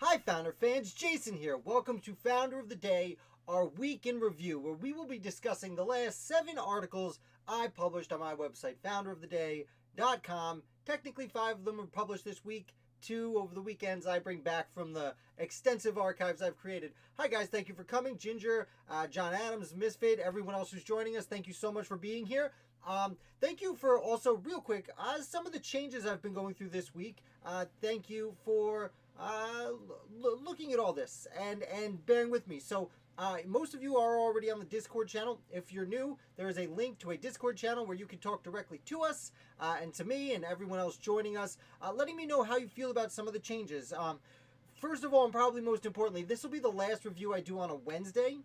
Hi, Founder fans. Jason here. Welcome to Founder of the Day, our week in review, where we will be discussing the last 7 articles I published on my website, founderoftheday.com. Technically, 5 of them were published this week. 2 over the weekends I bring back from the extensive archives I've created. Hi, guys. Thank you for coming. Ginger, John Adams, Misfit, everyone else who's joining us, thank you so much for being here. Thank you for also, real quick, some of the changes I've been going through this week. Thank you for looking at all this and bearing with me. So most of you are already on the Discord channel. If you're new, there is a link to a Discord channel where you can talk directly to us and to me and everyone else joining us, letting me know how you feel about some of the changes. First of all, and probably most importantly, this will be the last review I do on a Wednesday.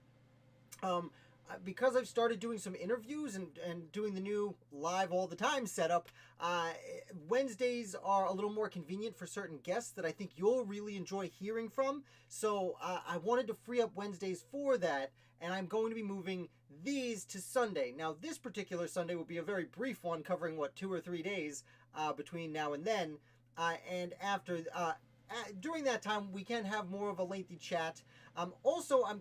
Because I've started doing some interviews and doing the new live all the time setup, Wednesdays are a little more convenient for certain guests that I think you'll really enjoy hearing from. So I wanted to free up Wednesdays for that, and I'm going to be moving these to Sunday. Now, this particular Sunday will be a very brief one, covering, 2 or 3 days between now and then. And after... during that time, we can have more of a lengthy chat. Also, I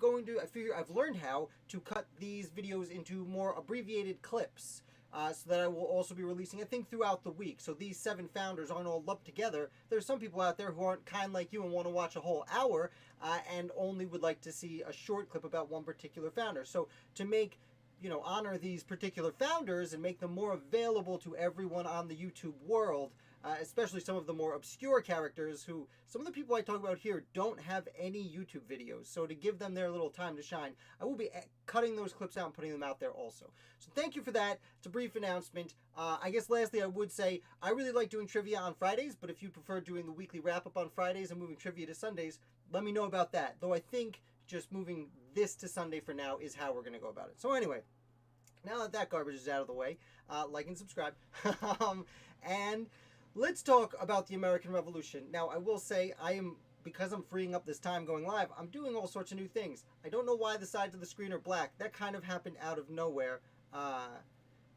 figure I've learned how to cut these videos into more abbreviated clips, so that I will also be releasing, I think, throughout the week. So these 7 founders aren't all lumped together. There's some people out there who aren't kind like you and want to watch a whole hour, and only would like to see a short clip about one particular founder. So to make, honor these particular founders and make them more available to everyone on the YouTube world, especially some of the more obscure characters who, some of the people I talk about here don't have any YouTube videos. So to give them their little time to shine, I will be cutting those clips out and putting them out there also. So thank you for that. It's a brief announcement. I guess lastly, I would say I really like doing trivia on Fridays, but if you prefer doing the weekly wrap-up on Fridays and moving trivia to Sundays, let me know about that. Though I think just moving this to Sunday for now is how we're going to go about it. So anyway, now that that garbage is out of the way, like and subscribe. And let's talk about the American Revolution. Now, I will say, because I'm freeing up this time going live, I'm doing all sorts of new things. I don't know why the sides of the screen are black. That kind of happened out of nowhere.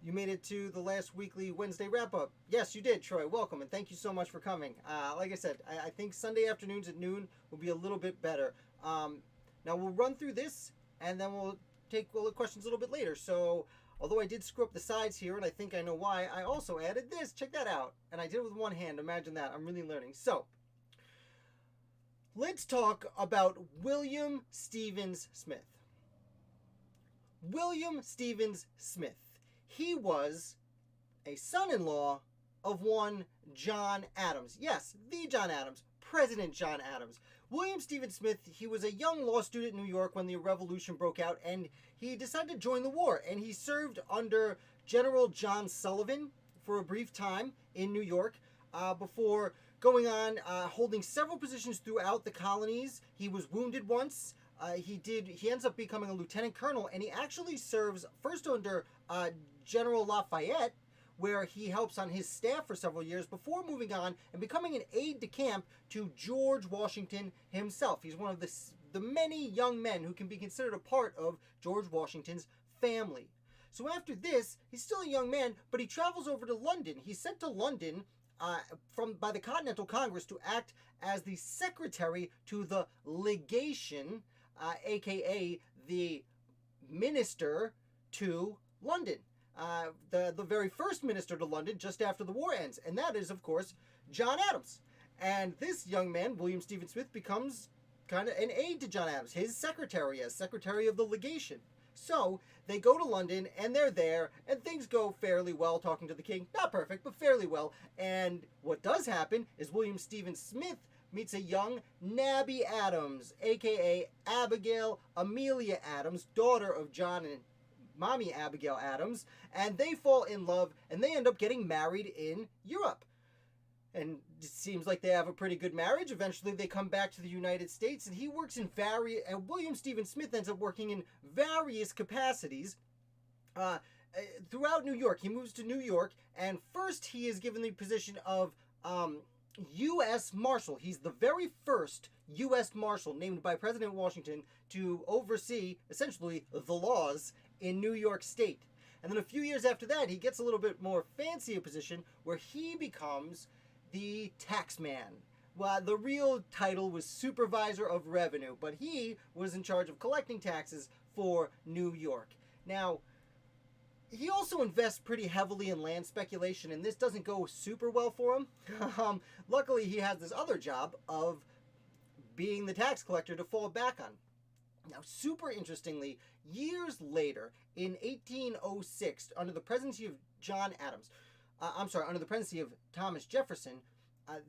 You made it to the last weekly Wednesday wrap-up. Yes, you did, Troy. Welcome, and thank you so much for coming. Like I said, I think Sunday afternoons at noon will be a little bit better. Now, we'll run through this, and then we'll take all the questions a little bit later. So, although I did screw up the sides here, and I think I know why, I also added this. Check that out. And I did it with one hand. Imagine that. I'm really learning. So, let's talk about William Stevens Smith. William Stevens Smith. He was a son-in-law of one John Adams. Yes, the John Adams. President John Adams. William Stevens Smith, he was a young law student in New York when the Revolution broke out, and he decided to join the war, and he served under General John Sullivan for a brief time in New York, before going on, holding several positions throughout the colonies. He was wounded once. He ends up becoming a lieutenant colonel, and he actually serves first under General Lafayette, where he helps on his staff for several years before moving on and becoming an aide-de-camp to George Washington himself. He's one of the many young men who can be considered a part of George Washington's family. So after this, he's still a young man, but he travels over to London. He's sent to London by the Continental Congress to act as the secretary to the legation, aka the minister to London. The very first minister to London just after the war ends, and that is, of course, John Adams. And this young man, William Stevens Smith, becomes kind of an aide to John Adams, his secretary, as secretary of the legation. So they go to London, and they're there, and things go fairly well, talking to the king. Not perfect, but fairly well. And what does happen is William Stevens Smith meets a young Nabby Adams, aka Abigail Amelia Adams, daughter of John and Mommy Abigail Adams, and they fall in love, and they end up getting married in Europe. And it seems like they have a pretty good marriage. Eventually, they come back to the United States, and he works in and William Stevens Smith ends up working in various capacities throughout New York. He moves to New York, and first he is given the position of U.S. Marshal. He's the very first U.S. Marshal named by President Washington to oversee, essentially, the laws in New York State. And then a few years after that, he gets a little bit more fancy a position where he becomes the tax man. Well, the real title was Supervisor of Revenue, but he was in charge of collecting taxes for New York. Now, he also invests pretty heavily in land speculation, and this doesn't go super well for him. Luckily, he has this other job of being the tax collector to fall back on. Now, super interestingly, years later, in 1806, under the presidency of under the presidency of Thomas Jefferson,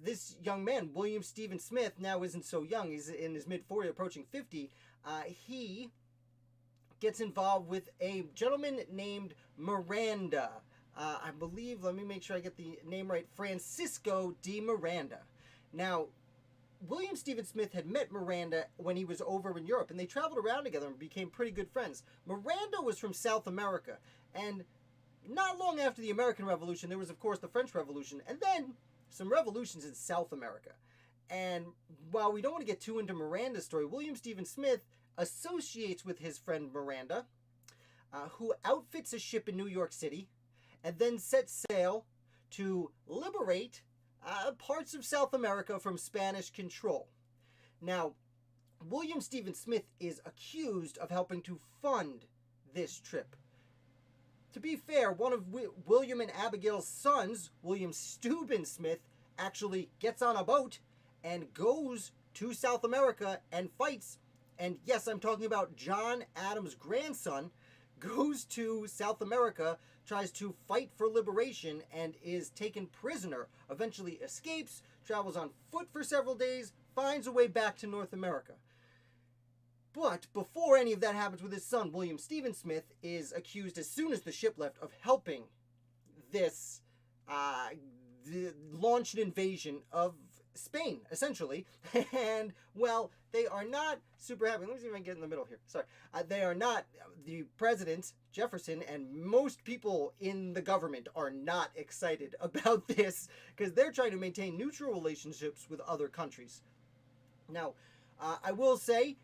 this young man, William Stephen Smith, now isn't so young, he's in his mid-40s, approaching 50, he gets involved with a gentleman named Miranda. I believe, let me make sure I get the name right, Francisco de Miranda. Now, William Stephen Smith had met Miranda when he was over in Europe, and they traveled around together and became pretty good friends. Miranda was from South America, and not long after the American Revolution, there was, of course, the French Revolution, and then some revolutions in South America. And while we don't want to get too into Miranda's story, William Stephen Smith associates with his friend Miranda, who outfits a ship in New York City, and then sets sail to liberate parts of South America from Spanish control. Now, William Stephen Smith is accused of helping to fund this trip. To be fair, one of William and Abigail's sons, William Steuben Smith, actually gets on a boat and goes to South America and fights. And yes, I'm talking about John Adams' grandson, goes to South America, tries to fight for liberation, and is taken prisoner, eventually escapes, travels on foot for several days, finds a way back to North America. But before any of that happens with his son, William Stephen Smith is accused, as soon as the ship left, of helping this launch an invasion of Spain, essentially. And, well, they are not super happy. Let me see if I can get in the middle here. Sorry. They are not, the president, Jefferson, and most people in the government are not excited about this, because they're trying to maintain neutral relationships with other countries. Now, I will say,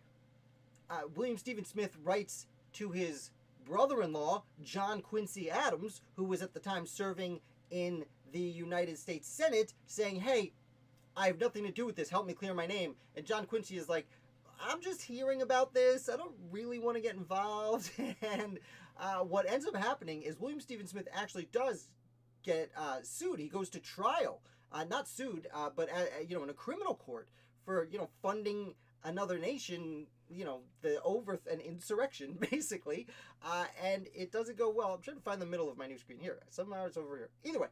William Stephen Smith writes to his brother-in-law, John Quincy Adams, who was at the time serving in the United States Senate, saying, hey, I have nothing to do with this, help me clear my name. And John Quincy is like, I'm just hearing about this, I don't really want to get involved. And what ends up happening is William Stephen Smith actually does get sued. He goes to trial, not sued, but in a criminal court for funding another nation, an insurrection, basically, and it doesn't go well. I'm trying to find the middle of my new screen here. Somehow it's over here. Either way,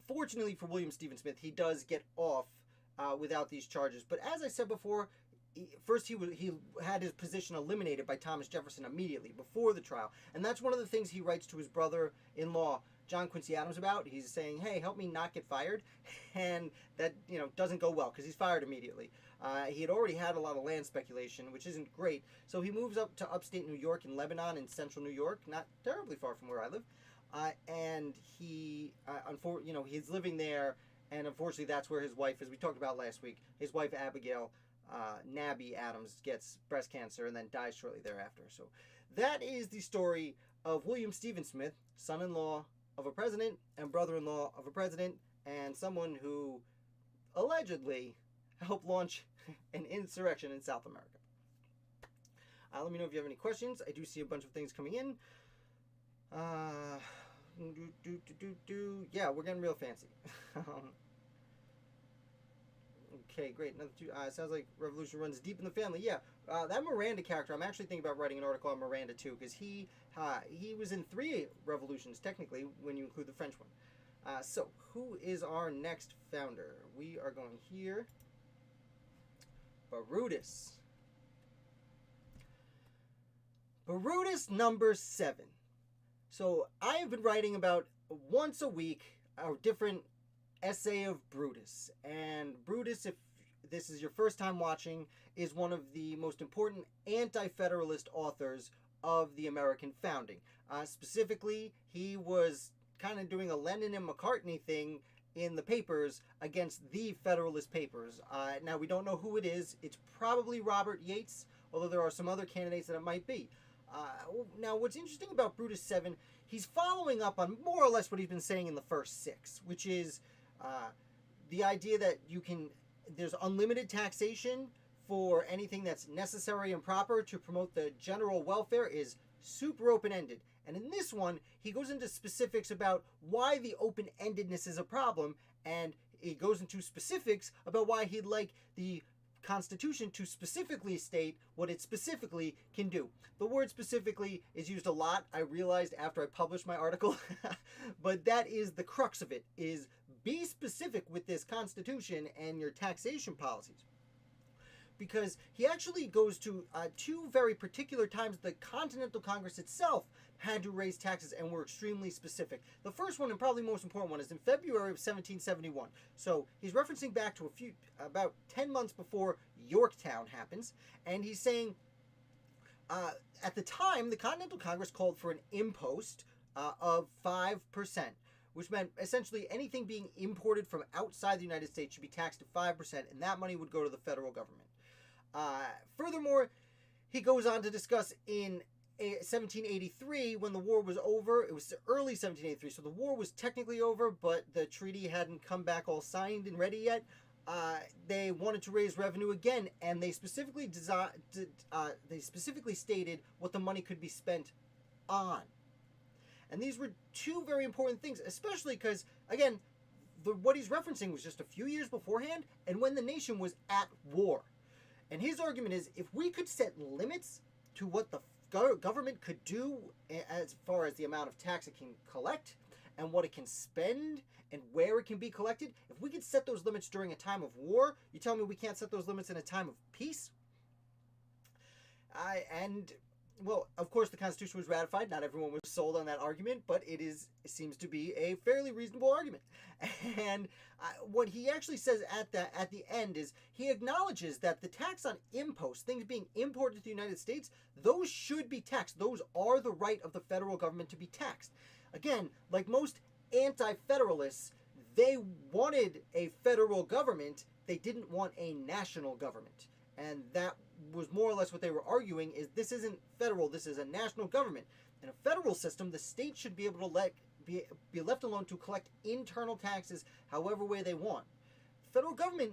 fortunately for William Stephen Smith, he does get off without these charges. But as I said before, first he had his position eliminated by Thomas Jefferson immediately before the trial, and that's one of the things he writes to his brother-in-law, John Quincy Adams, about. He's saying, hey, help me not get fired, and that doesn't go well because he's fired immediately. He had already had a lot of land speculation, which isn't great, so he moves up to upstate New York in Lebanon in central New York, not terribly far from where I live, and he, he's living there, and unfortunately that's where his wife, as we talked about last week, his wife Abigail, Nabby Adams, gets breast cancer and then dies shortly thereafter. So that is the story of William Stephen Smith, son-in-law of a president and brother-in-law of a president, and someone who allegedly helped launch an insurrection in South America. Let me know if you have any questions. I do see a bunch of things coming in. Yeah, we're getting real fancy. Okay, great. Another two. Sounds like revolution runs deep in the family. Yeah, that Miranda character, I'm actually thinking about writing an article on Miranda too, because he was in 3 revolutions technically when you include the French one. So who is our next founder? We are going here. Brutus. Brutus number 7. So I have been writing about once a week a different essay of Brutus. And Brutus, if this is your first time watching, is one of the most important anti-federalist authors of the American founding. Specifically, he was kind of doing a Lennon and McCartney thing in the papers against the Federalist Papers. Now, we don't know who it is. It's probably Robert Yates, although there are some other candidates that it might be. Now, what's interesting about Brutus 7, he's following up on more or less what he's been saying in the first 6, which is the idea that there's unlimited taxation for anything that's necessary and proper to promote the general welfare is super open-ended. And in this one, he goes into specifics about why the open-endedness is a problem, and he goes into specifics about why he'd like the Constitution to specifically state what it specifically can do. The word specifically is used a lot, I realized after I published my article, but that is the crux of it, is be specific with this Constitution and your taxation policies. Because he actually goes to two very particular times the Continental Congress itself had to raise taxes and were extremely specific. The first one, and probably most important one, is in February of 1771. So he's referencing back to about 10 months before Yorktown happens, and he's saying, at the time, the Continental Congress called for an impost of 5%, which meant essentially anything being imported from outside the United States should be taxed at 5%, and that money would go to the federal government. Furthermore, he goes on to discuss in 1783, when the war was over, it was early 1783, so the war was technically over, but the treaty hadn't come back all signed and ready yet. They wanted to raise revenue again, and they specifically stated what the money could be spent on. And these were two very important things, especially because, again, what he's referencing was just a few years beforehand, and when the nation was at war. And his argument is, if we could set limits to what the government could do as far as the amount of tax it can collect and what it can spend and where it can be collected, if we could set those limits during a time of war, you tell me we can't set those limits in a time of peace? Well, of course, the Constitution was ratified. Not everyone was sold on that argument, but it seems to be a fairly reasonable argument. And what he actually says at the end is he acknowledges that the tax on imposts, things being imported to the United States, those should be taxed. Those are the right of the federal government to be taxed. Again, like most anti-federalists, they wanted a federal government. They didn't want a national government. And that was more or less what they were arguing, is this isn't federal, this is a national government. In a federal system, the state should be able to be left alone to collect internal taxes however way they want. Federal government,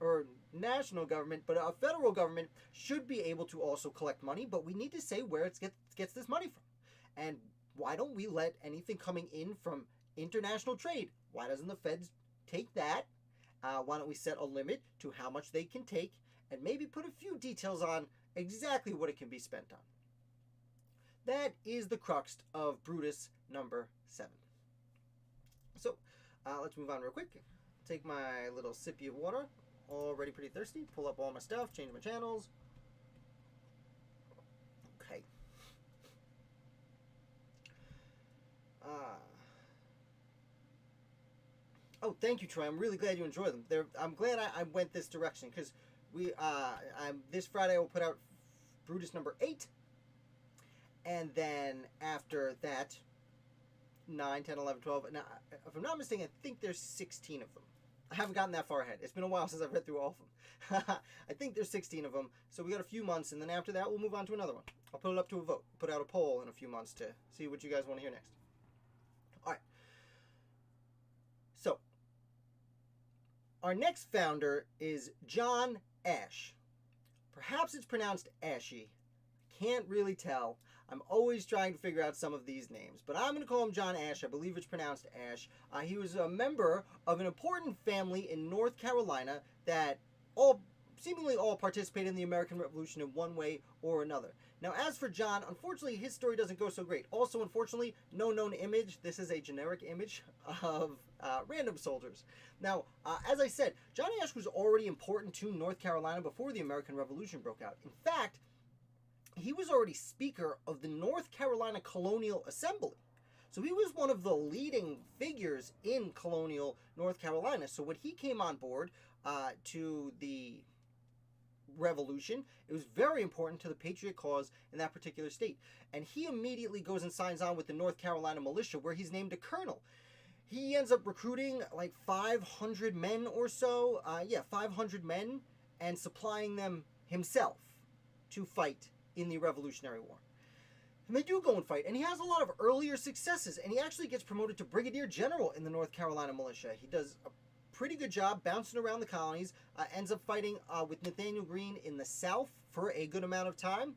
or national government, but a federal government should be able to also collect money, but we need to say where it gets this money from. And why don't we let anything coming in from international trade, why doesn't the feds take that? Why don't we set a limit to how much they can take, and maybe put a few details on exactly what it can be spent on. That is the crux of Brutus number 7. So, let's move on real quick. Take my little sippy of water. Already pretty thirsty. Pull up all my stuff, change my channels. Okay. Oh, thank you, Troy. I'm really glad you enjoy them. I'm glad I went this direction, because this Friday I will put out Brutus number 8, and then after that 9, 10, 11, 12. Now, if I'm not mistaken, I think there's 16 of them. I haven't gotten that far ahead. It's been a while since I've read through all of them. I think there's 16 of them, so we got a few months, and then after that we'll move on to another one. I'll put it up to a vote, put out a poll in a few months to see what you guys want to hear next. Alright, so our next founder is John Ashe. Perhaps it's pronounced Ashy. Can't really tell. I'm always trying to figure out some of these names, but I'm going to call him John Ashe. I believe it's pronounced Ash. He was a member of an important family in North Carolina that seemingly all participated in the American Revolution in one way or another. Now, as for John, unfortunately, his story doesn't go so great. Also, unfortunately, no known image. This is a generic image of random soldiers. Now, as I said, John Ashe was already important to North Carolina before the American Revolution broke out. In fact, he was already Speaker of the North Carolina Colonial Assembly. So he was one of the leading figures in colonial North Carolina. So when he came on board to the Revolution, it was very important to the Patriot cause in that particular state. And he immediately goes and signs on with the North Carolina militia, where he's named a colonel. He ends up recruiting like 500 men or so, 500 men, and supplying them himself to fight in the Revolutionary War. And they do go and fight, and he has a lot of earlier successes, and he actually gets promoted to Brigadier General in the North Carolina militia. He does a pretty good job bouncing around the colonies, ends up fighting with Nathaniel Greene in the south for a good amount of time.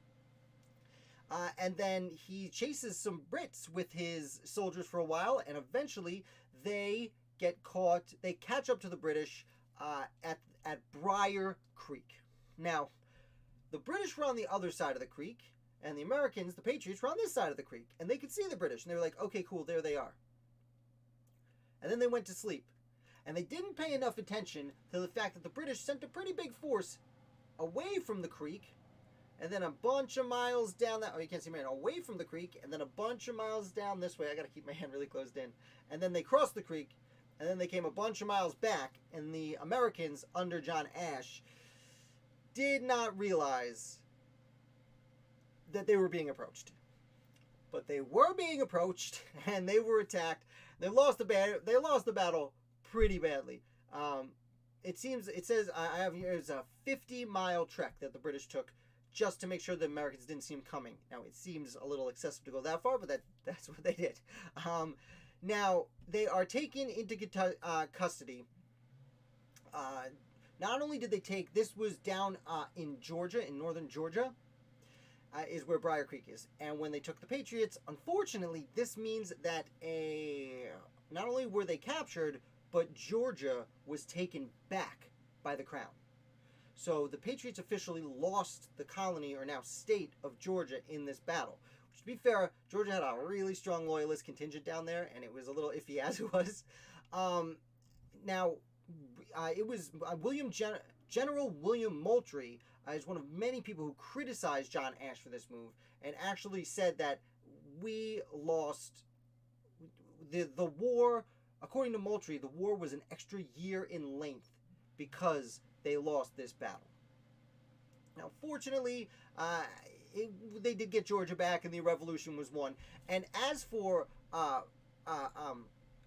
And then he chases some Brits with his soldiers for a while, and eventually they get caught. They catch up to the British at Briar Creek. Now, the British were on the other side of the creek, and the Americans, the Patriots, were on this side of the creek, and they could see the British, and they were like, okay, cool, there they are. And then they went to sleep. And they didn't pay enough attention to the fact that the British sent a pretty big force away from the creek, and then a bunch of miles down that, oh, you can't see me, away from the creek, and then a bunch of miles down this way. I gotta keep my hand really closed in. And then they crossed the creek, and then they came a bunch of miles back, and the Americans, under John Ashe, did not realize that they were being approached. But they were being approached, and they were attacked. They lost the battle pretty badly. It says I have here is a 50-mile trek that the British took just to make sure the Americans didn't see him coming. Now, it seems a little excessive to go that far, but that's what they did. Now, they are taken into custody. Not only did they take, this was down in Georgia, in northern Georgia, is where Briar Creek is. And when they took the Patriots, unfortunately, this means that not only were they captured, but Georgia was taken back by the Crown. So the Patriots officially lost the colony, or now state, of Georgia in this battle. Which, to be fair, Georgia had a really strong loyalist contingent down there, and it was a little iffy as it was. Now, it was General William Moultrie is one of many people who criticized John Ashe for this move, and actually said that we lost the war. According to Moultrie, the war was an extra year in length because they lost this battle. Now, fortunately, they did get Georgia back, and the revolution was won. And as for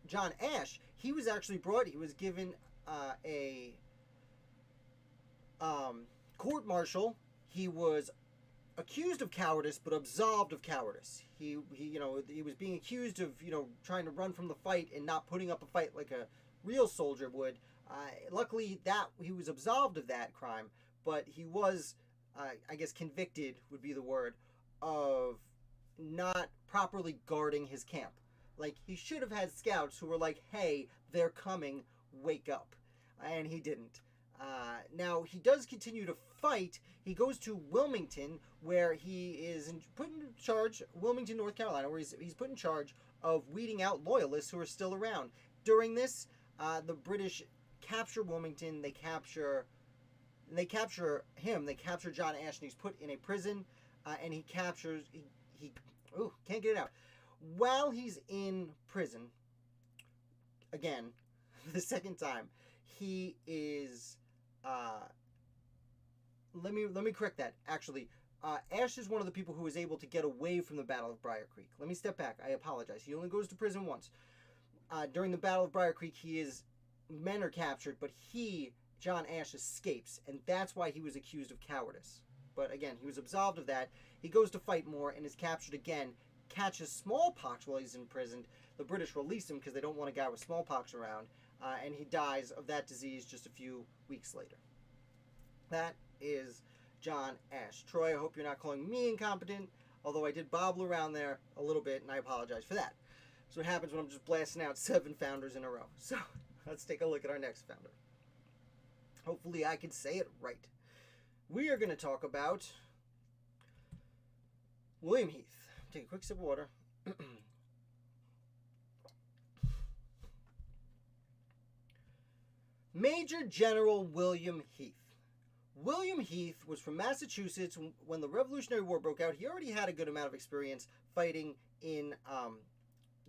John Ashe, he was actually he was given a court-martial. He was accused of cowardice, but absolved of cowardice. He was being accused of, trying to run from the fight and not putting up a fight like a real soldier would. Luckily, that he was absolved of that crime, but he was, I guess, convicted would be the word, of not properly guarding his camp. Like, he should have had scouts who were like, hey, they're coming, wake up. And he didn't. Now, he does continue to fight. He goes to Wilmington, where he is put in charge, Wilmington, North Carolina, where he's put in charge of weeding out loyalists who are still around. During this, the British capture Wilmington. They capture him. They capture John Ashe, and he's put in a prison, and he can't get it out. While he's in prison, again, the second time, he is, let me correct that, actually. Ashe is one of the people who was able to get away from the Battle of Briar Creek. Let me step back. I apologize. He only goes to prison once. During the Battle of Briar Creek, men are captured, but John Ashe, escapes, and that's why he was accused of cowardice. But again, he was absolved of that. He goes to fight more and is captured again, catches smallpox while he's imprisoned. The British release him because they don't want a guy with smallpox around, and he dies of that disease just a few weeks later. That is John Ashe. Troy, I hope you're not calling me incompetent, although I did bobble around there a little bit, and I apologize for that. So what happens when I'm just blasting out 7 founders in a row. So let's take a look at our next founder. Hopefully I can say it right. We are going to talk about William Heath. Take a quick sip of water. Major General William Heath. William Heath was from Massachusetts. When the Revolutionary War broke out, he already had a good amount of experience fighting in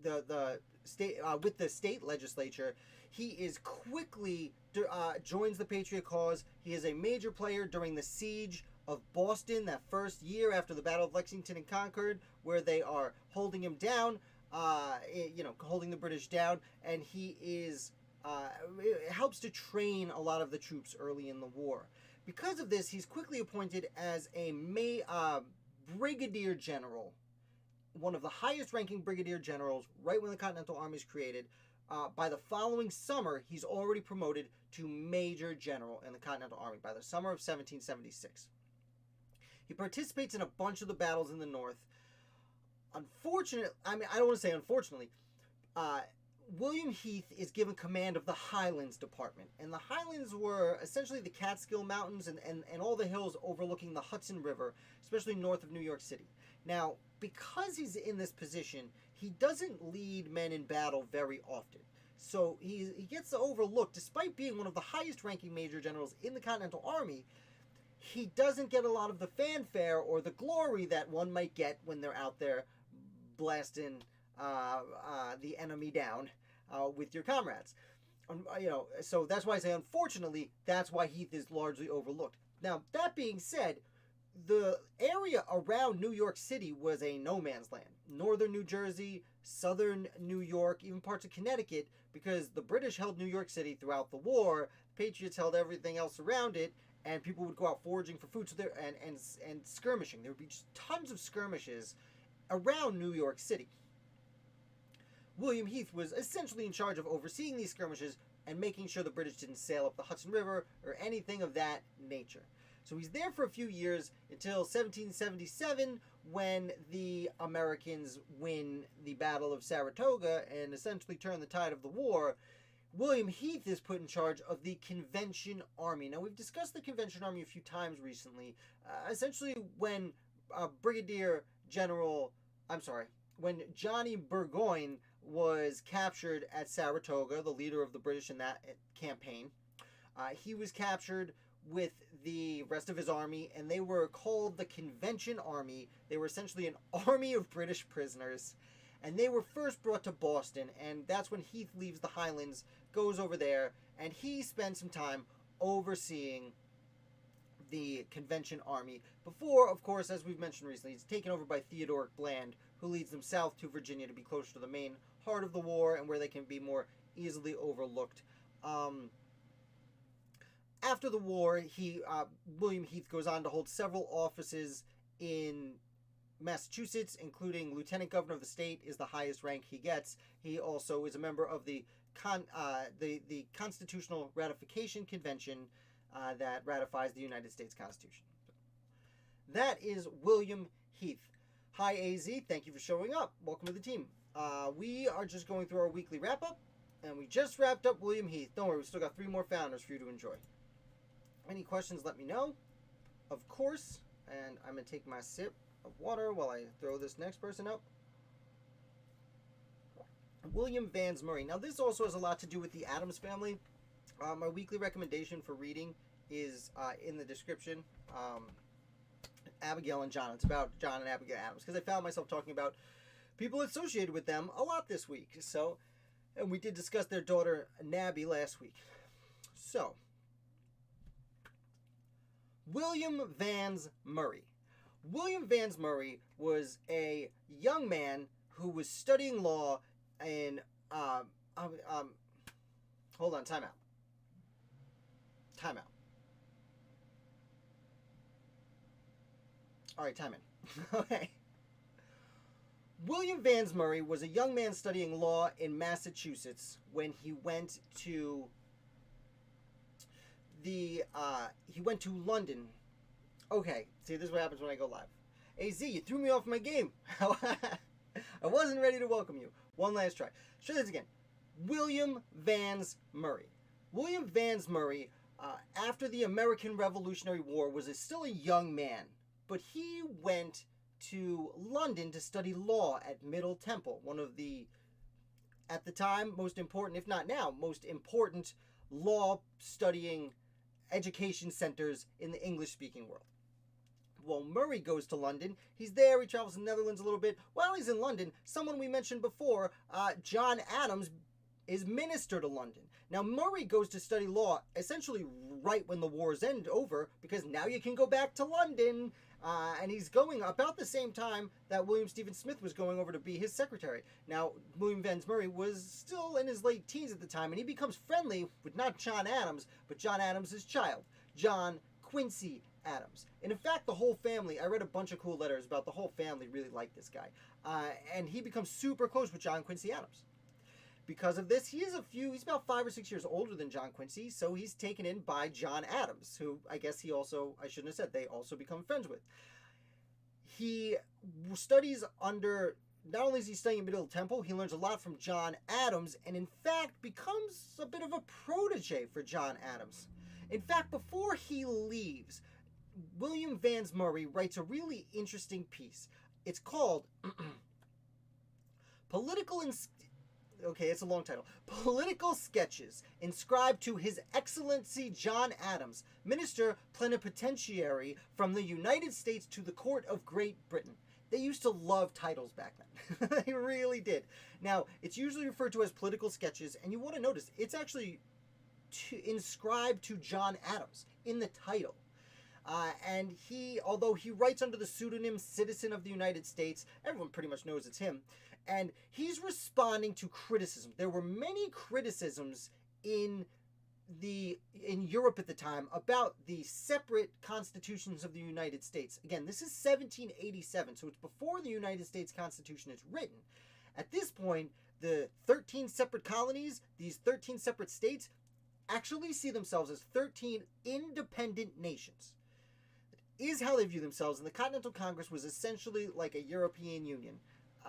the state with the state legislature. He is quickly joins the Patriot cause. He is a major player during the siege of Boston, that first year after the Battle of Lexington and Concord, where they are holding him down, holding the British down, and he is helps to train a lot of the troops early in the war. Because of this, he's quickly appointed as a brigadier general, one of the highest ranking brigadier generals right when the Continental Army is created, by the following summer, he's already promoted to Major General in the Continental Army by the summer of 1776. He participates in a bunch of the battles in the North. Unfortunately, I don't want to say unfortunately, William Heath is given command of the Highlands Department. And the Highlands were essentially the Catskill Mountains and all the hills overlooking the Hudson River, especially north of New York City. Now, because he's in this position, he doesn't lead men in battle very often. So he gets overlooked, despite being one of the highest ranking major generals in the Continental Army. He doesn't get a lot of the fanfare or the glory that one might get when they're out there blasting the enemy down with your comrades. So that's why I say, unfortunately, that's why Heath is largely overlooked. Now, that being said, the area around New York City was a no man's land. Northern New Jersey, southern New York, even parts of Connecticut, because the British held New York City throughout the war, the Patriots held everything else around it, and people would go out foraging for food, so there and skirmishing. There would be just tons of skirmishes around New York City. William Heath was essentially in charge of overseeing these skirmishes and making sure the British didn't sail up the Hudson River or anything of that nature. So he's there for a few years until 1777, when the Americans win the Battle of Saratoga and essentially turn the tide of the war. William Heath is put in charge of the Convention Army. Now, we've discussed the Convention Army a few times recently. Essentially, when when Johnny Burgoyne was captured at Saratoga, the leader of the British in that campaign, he was captured with the rest of his army, and they were called the Convention Army. They were essentially an army of British prisoners, and they were first brought to Boston, and that's when Heath leaves the Highlands, goes over there, and he spends some time overseeing the Convention Army before, of course, as we've mentioned recently, he's taken over by Theodoric Bland, who leads them south to Virginia to be closer to the main heart of the war and where they can be more easily overlooked. After the war, William Heath goes on to hold several offices in Massachusetts, including Lieutenant Governor of the state is the highest rank he gets. He also is a member of the Constitutional Ratification Convention that ratifies the United States Constitution. That is William Heath. Hi, AZ. Thank you for showing up. Welcome to the team. We are just going through our weekly wrap-up, and we just wrapped up William Heath. Don't worry, we still got 3 more founders for you to enjoy. Any questions, let me know, of course. And I'm going to take my sip of water while I throw this next person up. William Vans Murray. Now, this also has a lot to do with the Addams family. My weekly recommendation for reading is in the description. Abigail and John. It's about John and Abigail Adams, because I found myself talking about people associated with them a lot this week. So, and we did discuss their daughter Nabby last week. So, William Vans Murray. William Vans Murray was a young man who was studying law in hold on, time out. All right, time in. Okay. William Vans Murray was a young man studying law in Massachusetts when he went to London. Okay, see, this is what happens when I go live. AZ, you threw me off my game. I wasn't ready to welcome you. One last try. Try this again. William Vans Murray. William Vans Murray, after the American Revolutionary War, was still a young man, but he went to London to study law at Middle Temple, one of the, at the time, most important, if not now, most important law studying education centers in the English-speaking world. Well, Murray goes to London. He's there. He travels to the Netherlands a little bit. While he's in London, someone we mentioned before, John Adams, is minister to London. Now, Murray goes to study law essentially right when the war's over, because now you can go back to London. And he's going about the same time that William Stephen Smith was going over to be his secretary. Now, William Vans Murray was still in his late teens at the time, and he becomes friendly with not John Adams, but John Adams' child, John Quincy Adams. And in fact, the whole family, I read a bunch of cool letters about the whole family really liked this guy. And he becomes super close with John Quincy Adams. because of this, he's about 5 or 6 years older than John Quincy, so he's taken in by John Adams, who I guess I shouldn't have said, they also become friends with. He studies under, not only is he studying Middle Temple, he learns a lot from John Adams, and in fact becomes a bit of a protege for John Adams. In fact, before he leaves, William Vans Murray writes a really interesting piece. It's called it's a long title. Political Sketches inscribed to His Excellency John Adams, Minister Plenipotentiary from the United States to the Court of Great Britain. They used to love titles back then. They really did. Now, it's usually referred to as Political Sketches, and you want to notice it's actually inscribed to John Adams in the title. And although he writes under the pseudonym Citizen of the United States, everyone pretty much knows it's him, and he's responding to criticism. There were many criticisms in Europe at the time about the separate constitutions of the United States. Again, this is 1787, so it's before the United States Constitution is written. At this point, the 13 separate colonies, these 13 separate states, actually see themselves as 13 independent nations. Is how they view themselves, and the Continental Congress was essentially like a European Union,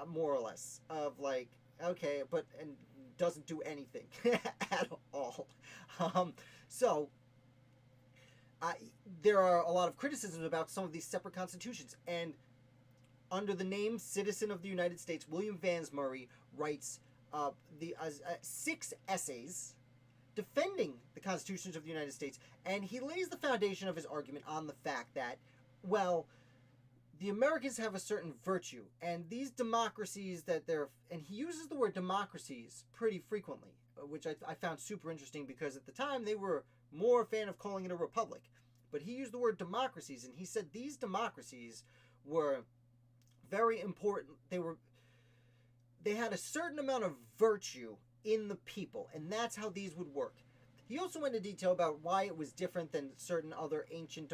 more or less, of like, okay, and doesn't do anything at all. There are a lot of criticisms about some of these separate constitutions, and under the name Citizen of the United States, William Vans Murray writes 6 essays defending the constitutions of the United States, and he lays the foundation of his argument on the fact that, well, the Americans have a certain virtue, and these democracies and he uses the word democracies pretty frequently, which I found super interesting, because at the time they were more a fan of calling it a republic, but he used the word democracies, and he said these democracies were very important. They had a certain amount of virtue in the people, and that's how these would work. He also went into detail about why it was different than certain other ancient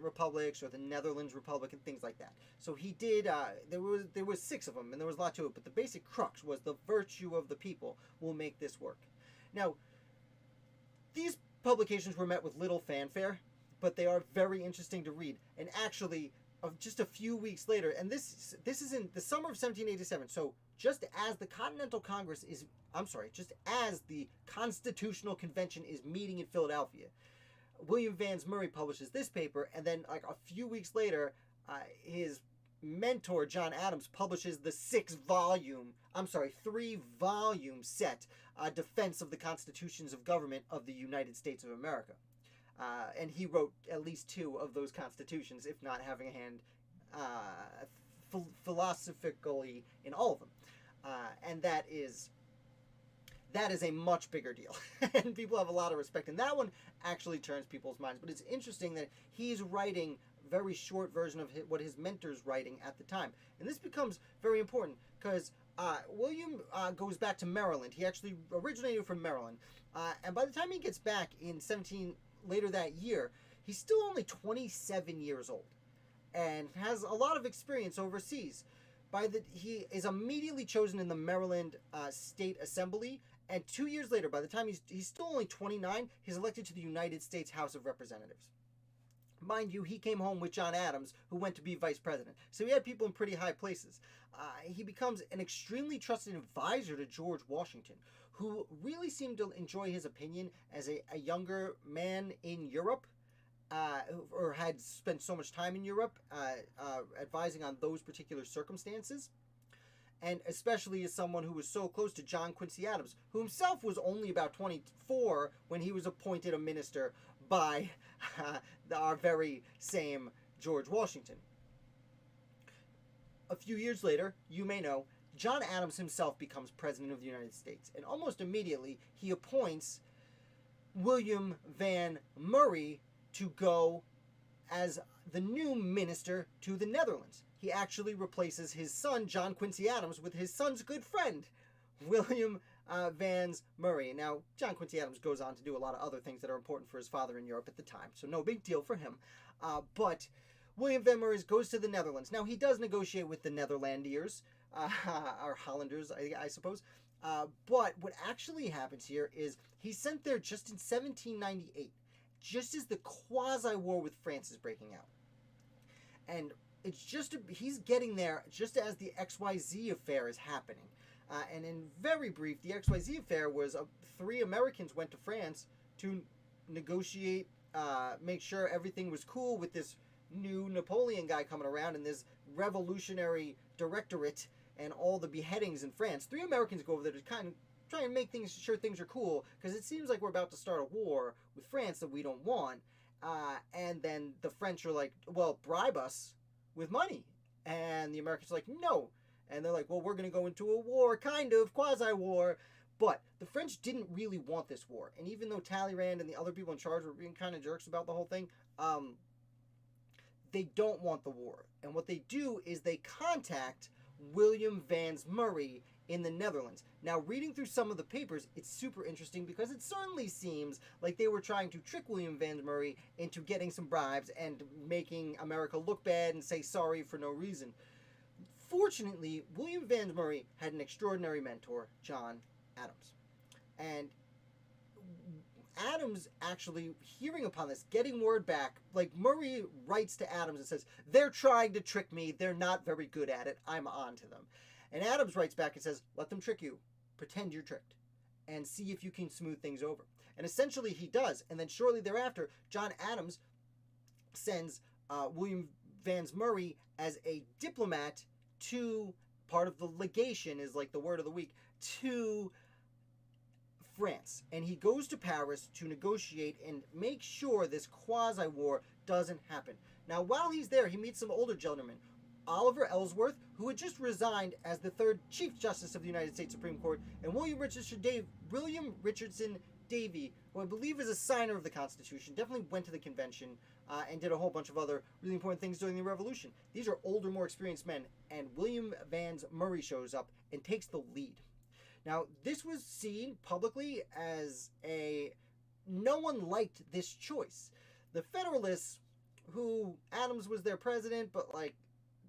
republics, or the Netherlands Republic and things like that. So he did. There was 6 of them, and there was a lot to it. But the basic crux was the virtue of the people will make this work. Now, these publications were met with little fanfare, but they are very interesting to read. And actually, just a few weeks later, and this is in the summer of 1787. So just as the Constitutional Convention is meeting in Philadelphia, William Vans Murray publishes this paper, and then like a few weeks later, his mentor John Adams publishes the 3-volume set, Defense of the Constitutions of Government of the United States of America. And he wrote at least 2 of those constitutions, if not having a hand philosophically in all of them. And that is a much bigger deal. And people have a lot of respect. And that one actually turns people's minds. But it's interesting that he's writing a very short version of what his mentor's writing at the time. And this becomes very important because William goes back to Maryland. He actually originated from Maryland. And by the time he gets back in later that year, he's still only 27 years old and has a lot of experience overseas. He is immediately chosen in the Maryland State Assembly, and 2 years later, by the time he's still only 29, he's elected to the United States House of Representatives. Mind you, he came home with John Adams, who went to be vice president. So he had people in pretty high places. He becomes an extremely trusted advisor to George Washington, who really seemed to enjoy his opinion as a younger man in Europe, or had spent so much time in Europe advising on those particular circumstances. And especially as someone who was so close to John Quincy Adams, who himself was only about 24 when he was appointed a minister by our very same George Washington. A few years later, you may know, John Adams himself becomes president of the United States, and almost immediately he appoints William Van Murray to go as the new minister to the Netherlands. He actually replaces his son, John Quincy Adams, with his son's good friend, William Vans Murray. Now, John Quincy Adams goes on to do a lot of other things that are important for his father in Europe at the time, so no big deal for him. But William Van Murray goes to the Netherlands. Now, he does negotiate with the Netherlandiers, or Hollanders, I suppose. But what actually happens here is he's sent there just in 1798, just as the quasi-war with France is breaking out. And he's getting there just as the XYZ affair is happening. And in very brief, the XYZ affair was 3 Americans went to France to negotiate, make sure everything was cool with this new Napoleon guy coming around and this revolutionary directorate and all the beheadings in France. 3 Americans go over there to kind of try and make sure things are cool, because it seems like we're about to start a war with France that we don't want. And then the French are like, well, bribe us with money. And the Americans are like, no. And they're like, well, we're going to go into a war, kind of, quasi-war. But the French didn't really want this war. And even though Talleyrand and the other people in charge were being kind of jerks about the whole thing, they don't want the war. And what they do is they contact William Vans Murray in the Netherlands. Now, reading through some of the papers, it's super interesting because it certainly seems like they were trying to trick William Vans Murray into getting some bribes and making America look bad and say sorry for no reason. Fortunately, William Vans Murray had an extraordinary mentor, John Adams. And Adams actually, hearing upon this, getting word back, like Murray writes to Adams and says, they're trying to trick me, they're not very good at it, I'm on to them. And Adams writes back and says, let them trick you, pretend you're tricked, and see if you can smooth things over. And essentially he does, and then shortly thereafter, John Adams sends William Vans Murray as a diplomat to, part of the legation is like the word of the week, to France. And he goes to Paris to negotiate and make sure this quasi-war doesn't happen. Now, while he's there, he meets some older gentlemen. Oliver Ellsworth, who had just resigned as the 3rd Chief Justice of the United States Supreme Court, and William Richardson Davey, who I believe is a signer of the Constitution, definitely went to the convention and did a whole bunch of other really important things during the Revolution. These are older, more experienced men, and William Vans Murray shows up and takes the lead. Now, this was seen publicly as no one liked this choice. The Federalists, who Adams was their president, but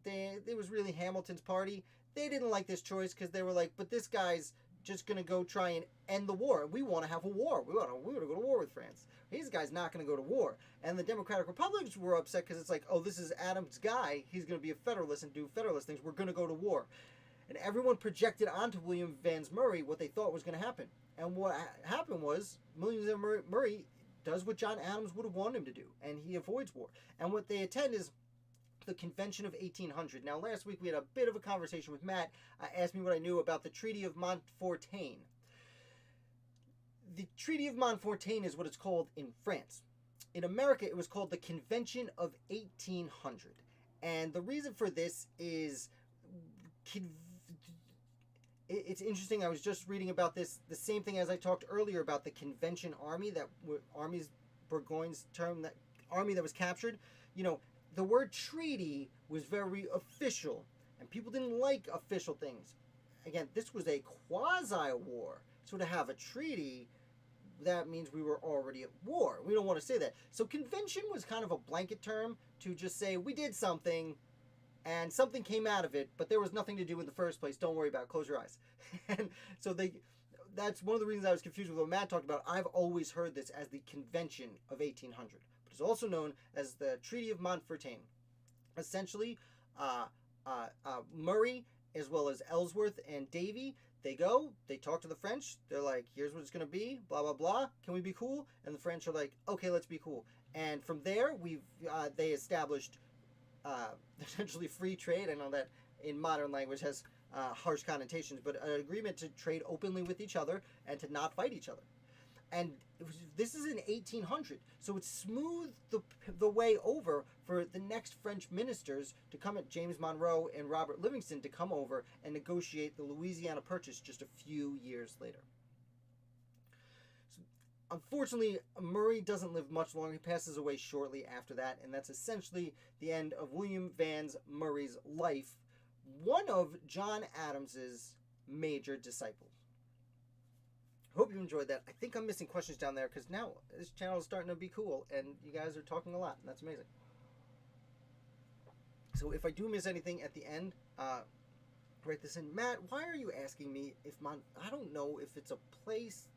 it was really Hamilton's party, they didn't like this choice because they were like, but this guy's just going to go try and end the war. We want to have a war. We want to go to war with France. This guy's not going to go to war. And the Democratic Republicans were upset because it's like, oh, this is Adams' guy. He's going to be a Federalist and do Federalist things. We're going to go to war. And everyone projected onto William Vans Murray what they thought was going to happen. And what happened was William Vans Murray does what John Adams would have wanted him to do, and he avoids war. And what they attend is the Convention of 1800. Now, last week we had a bit of a conversation with Matt. Asked me what I knew about the Treaty of Montfortain. The Treaty of Montfortain is what it's called in France. In America, it was called the Convention of 1800. And the reason for this is it's interesting. I was just reading about this, the same thing as I talked earlier about the Convention Army, that Army's Burgoyne's term, that army that was captured. You know, the word treaty was very official, and people didn't like official things. Again, this was a quasi-war, so to have a treaty, that means we were already at war. We don't want to say that. So convention was kind of a blanket term to just say, we did something, and something came out of it, but there was nothing to do in the first place. Don't worry about it. Close your eyes. And so that's one of the reasons I was confused with what Matt talked about. I've always heard this as the Convention of 1800. But it's also known as the Treaty of Montfortain. Essentially, Murray, as well as Ellsworth and Davey, they talk to the French. They're like, here's what it's going to be, blah, blah, blah. Can we be cool? And the French are like, okay, let's be cool. And from there, they established essentially free trade. I know that in modern language has harsh connotations, but an agreement to trade openly with each other and to not fight each other. And this is in 1800, so it smoothed the way over for the next French ministers to come at James Monroe and Robert Livingston to come over and negotiate the Louisiana Purchase just a few years later. So, unfortunately, Murray doesn't live much longer. He passes away shortly after that, and that's essentially the end of William Vans Murray's life, one of John Adams's major disciples. Hope you enjoyed that. I think I'm missing questions down there because now this channel is starting to be cool and you guys are talking a lot, and that's amazing. So if I do miss anything at the end, write this in. Matt, why are you asking me if I don't know if it's a place.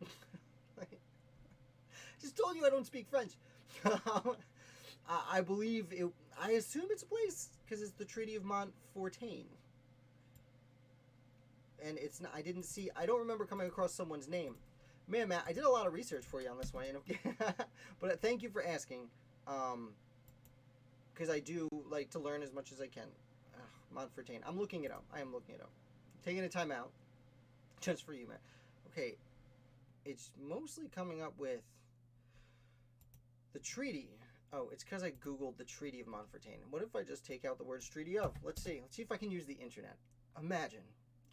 Just told you I don't speak French. I believe it. I assume it's a place because it's the Treaty of Montfortain. And it's not. I don't remember coming across someone's name. Man, Matt, I did a lot of research for you on this one, but thank you for asking. Because I do like to learn as much as I can. Montfortain. I'm looking it up. I am looking it up. Taking a time out. Just for you, Matt. Okay. It's mostly coming up with the treaty. Oh, it's because I googled the Treaty of Montfortain. What if I just take out the words treaty of? Let's see. Let's see if I can use the internet. Imagine.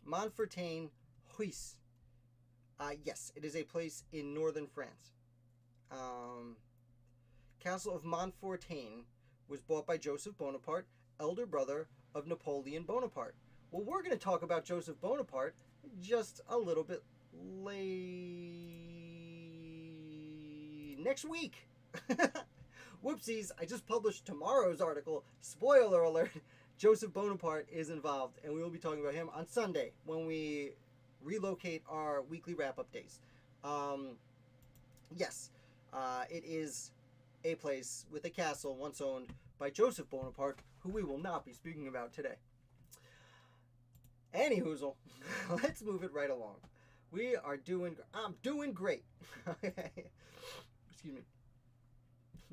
Montfortain, Huis. Yes, it is a place in northern France. Castle of Montfortain was bought by Joseph Bonaparte, elder brother of Napoleon Bonaparte. Well, we're going to talk about Joseph Bonaparte just a little bit next week. Whoopsies, I just published tomorrow's article. Spoiler alert, Joseph Bonaparte is involved, and we will be talking about him on Sunday when we relocate our weekly wrap-up days. Yes, it is a place with a castle once owned by Joseph Bonaparte, who we will not be speaking about today. Anyhoozle, let's move it right along. I'm doing great. Excuse me.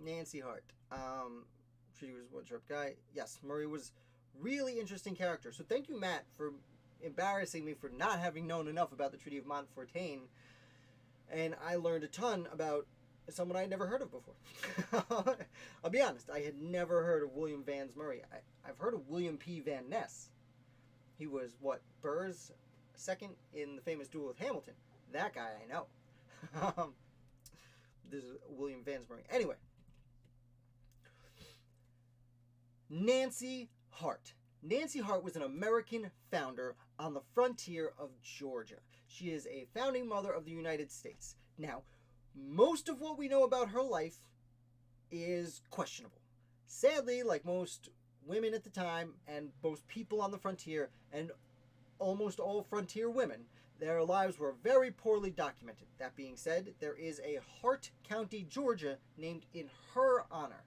Nancy Hart. She was one sharp guy. Yes, Murray was really interesting character. So thank you, Matt, for embarrassing me for not having known enough about the Treaty of Montfortain. And I learned a ton about someone I had never heard of before. I'll be honest, I had never heard of William Vans Murray. I've heard of William P. Van Ness. He was, Burr's second in the famous duel with Hamilton. That guy I know. This is William Vans Murray. Anyway. Nancy Hart. Nancy Hart was an American founder on the frontier of Georgia. She is a founding mother of the United States. Now, most of what we know about her life is questionable. Sadly, like most women at the time and most people on the frontier and almost all frontier women, their lives were very poorly documented. That being said, there is a Hart County, Georgia, named in her honor.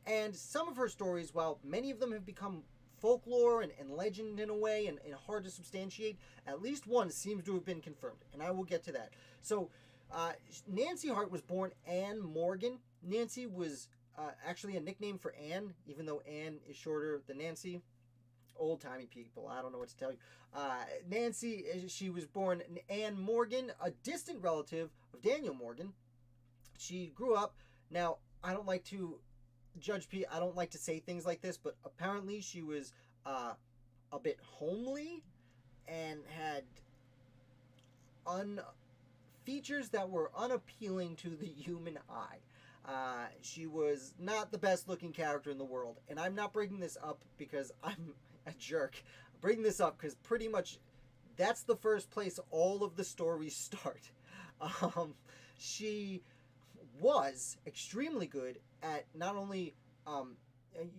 And some of her stories, while many of them have become folklore and legend in a way and hard to substantiate, at least one seems to have been confirmed. And I will get to that. So, Nancy Hart was born Anne Morgan. Nancy was actually a nickname for Anne, even though Anne is shorter than Nancy. Old-timey people, I don't know what to tell you. Nancy, she was born Anne Morgan, a distant relative of Daniel Morgan. She grew up, now, I don't like to judge people, I don't like to say things like this, but apparently she was a bit homely and had features that were unappealing to the human eye. She was not the best looking character in the world, and I'm not bringing this up because I'm a jerk. I'm bringing this up because pretty much that's the first place all of the stories start. She was extremely good at not only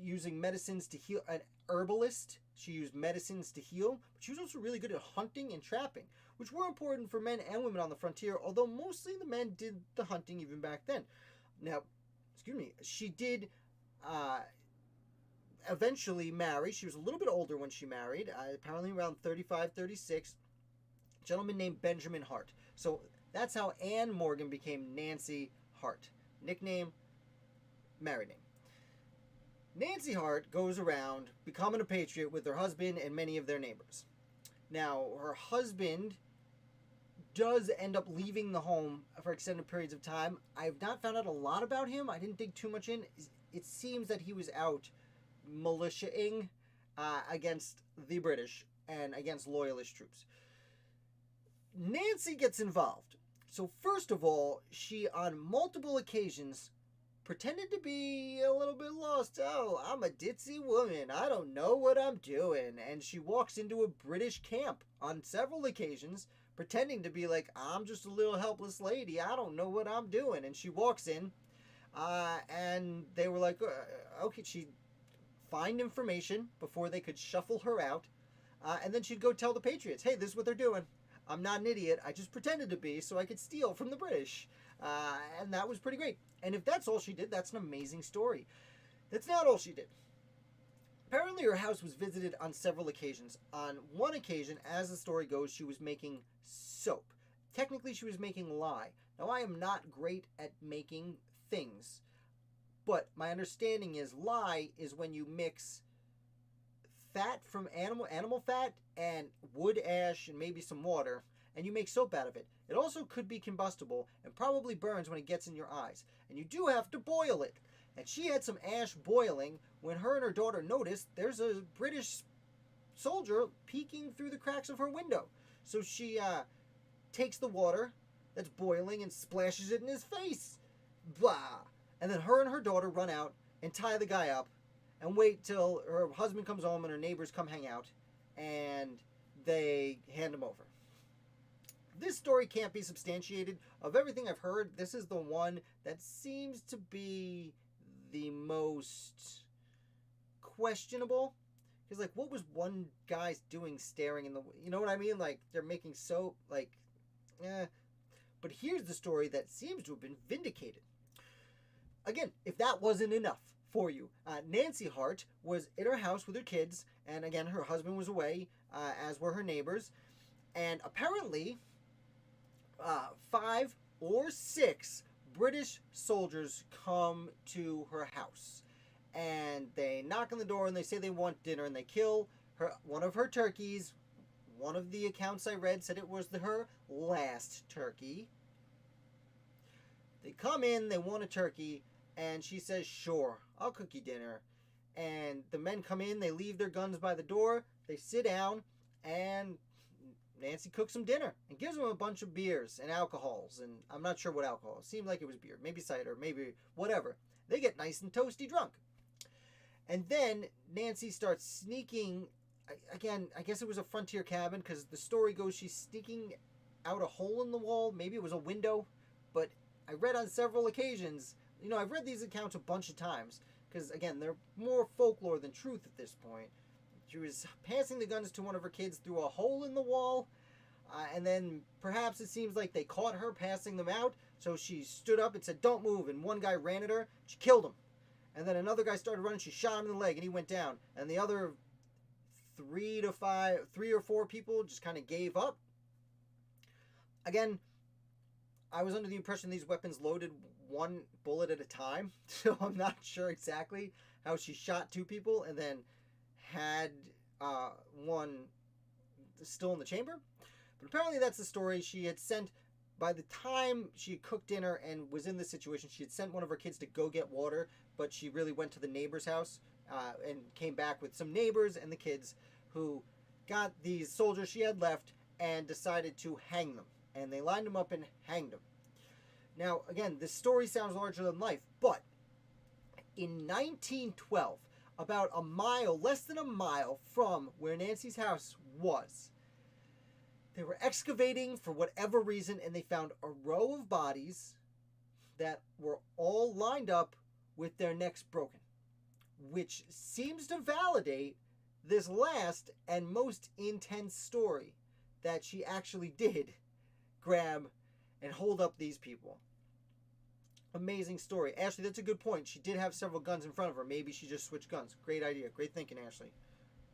using medicines to heal, an herbalist. She used medicines to heal, but she was also really good at hunting and trapping, which were important for men and women on the frontier, although mostly the men did the hunting even back then. Now, she did eventually marry. She was a little bit older when she married, apparently around 35, 36, a gentleman named Benjamin Hart. So that's how Anne Morgan became Nancy Hart. Nickname, married name. Nancy Hart goes around becoming a patriot with her husband and many of their neighbors. Now, her husband does end up leaving the home for extended periods of time. I've not found out a lot about him. I didn't dig too much in. It seems that he was out militiaing against the British and against loyalist troops. Nancy gets involved. So first of all, she on multiple occasions pretended to be a little bit lost. Oh, I'm a ditzy woman. I don't know what I'm doing. And she walks into a British camp on several occasions, pretending to be like, I'm just a little helpless lady. I don't know what I'm doing. And she walks in, and they were like, okay, she find information before they could shuffle her out. And then she'd go tell the Patriots, hey, this is what they're doing. I'm not an idiot. I just pretended to be so I could steal from the British. And that was pretty great. And if that's all she did, that's an amazing story. That's not all she did. Apparently, her house was visited on several occasions. On one occasion, as the story goes, she was making soap. Technically, she was making lye. Now, I am not great at making things, but my understanding is lye is when you mix fat from animal fat and wood ash and maybe some water, and you make soap out of it. It also could be combustible and probably burns when it gets in your eyes. And you do have to boil it. And she had some ash boiling when her and her daughter noticed there's a British soldier peeking through the cracks of her window. So she takes the water that's boiling and splashes it in his face. Blah! And then her and her daughter run out and tie the guy up and wait till her husband comes home and her neighbors come hang out, and they hand him over. This story can't be substantiated. Of everything I've heard, this is the one that seems to be the most questionable. Because, like, what was one guy doing staring in the... You know what I mean? Like, they're making soap. Like, But here's the story that seems to have been vindicated. Again, if that wasn't enough for you, Nancy Hart was in her house with her kids. And, again, her husband was away, as were her neighbors. And apparently, 5 or 6 British soldiers come to her house, and they knock on the door and they say they want dinner, and they kill one of her turkeys. One of the accounts I read said it was her last turkey. They come in, they want a turkey, and she says, sure, I'll cook you dinner. And the men come in, they leave their guns by the door, they sit down, and Nancy cooks them dinner and gives them a bunch of beers and alcohols, and I'm not sure what alcohol. It seemed like it was beer, maybe cider, maybe whatever. They get nice and toasty drunk. And then Nancy starts sneaking, again, I guess it was a frontier cabin, because the story goes she's sneaking out a hole in the wall. Maybe it was a window, but I read on several occasions, I've read these accounts a bunch of times, because, again, they're more folklore than truth at this point. She was passing the guns to one of her kids through a hole in the wall, and then perhaps it seems like they caught her passing them out, so she stood up and said, don't move, and one guy ran at her, she killed him. And then another guy started running, she shot him in the leg, and he went down. And the other 3 or 4 people just kind of gave up. Again, I was under the impression these weapons loaded 1 bullet at a time, so I'm not sure exactly how she shot 2 people and then had one still in the chamber. But apparently that's the story. She had sent, by the time she had cooked dinner and was in this situation, she had sent one of her kids to go get water, but she really went to the neighbor's house and came back with some neighbors and the kids who got these soldiers she had left and decided to hang them. And they lined them up and hanged them. Now, again, this story sounds larger than life, but in 1912, about a mile, less than a mile from where Nancy's house was, they were excavating for whatever reason, and they found a row of bodies that were all lined up with their necks broken, which seems to validate this last and most intense story, that she actually did grab and hold up these people. Amazing story. Ashley, that's a good point. She did have several guns in front of her. Maybe she just switched guns. Great idea. Great thinking, Ashley.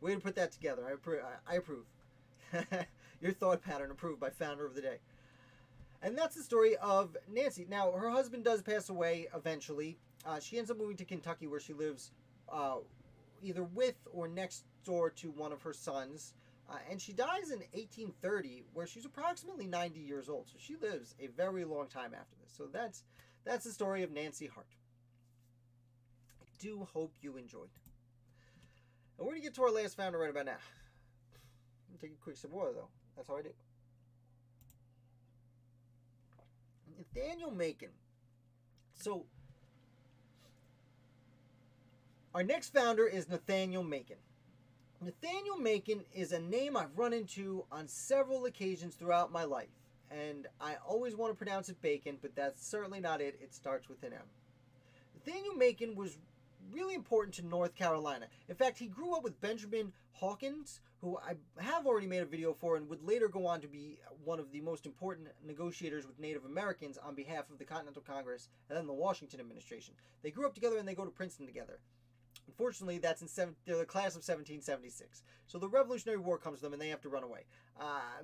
Way to put that together. I approve. Your thought pattern approved by Founder of the Day. And that's the story of Nancy. Now, her husband does pass away eventually. She ends up moving to Kentucky, where she lives either with or next door to one of her sons. And she dies in 1830, where she's approximately 90 years old. So she lives a very long time after this. So that's the story of Nancy Hart. I do hope you enjoyed. And we're going to get to our last founder right about now. I'm take a quick sip of water, though. That's how I do. Nathaniel Macon. So, our next founder is Nathaniel Macon. Nathaniel Macon is a name I've run into on several occasions throughout my life. And I always want to pronounce it Bacon, but that's certainly not it. It starts with an M. Nathaniel Macon was really important to North Carolina. In fact, he grew up with Benjamin Hawkins, who I have already made a video for and would later go on to be one of the most important negotiators with Native Americans on behalf of the Continental Congress and then the Washington administration. They grew up together and they go to Princeton together. Unfortunately, they're the class of 1776. So the Revolutionary War comes to them and they have to run away.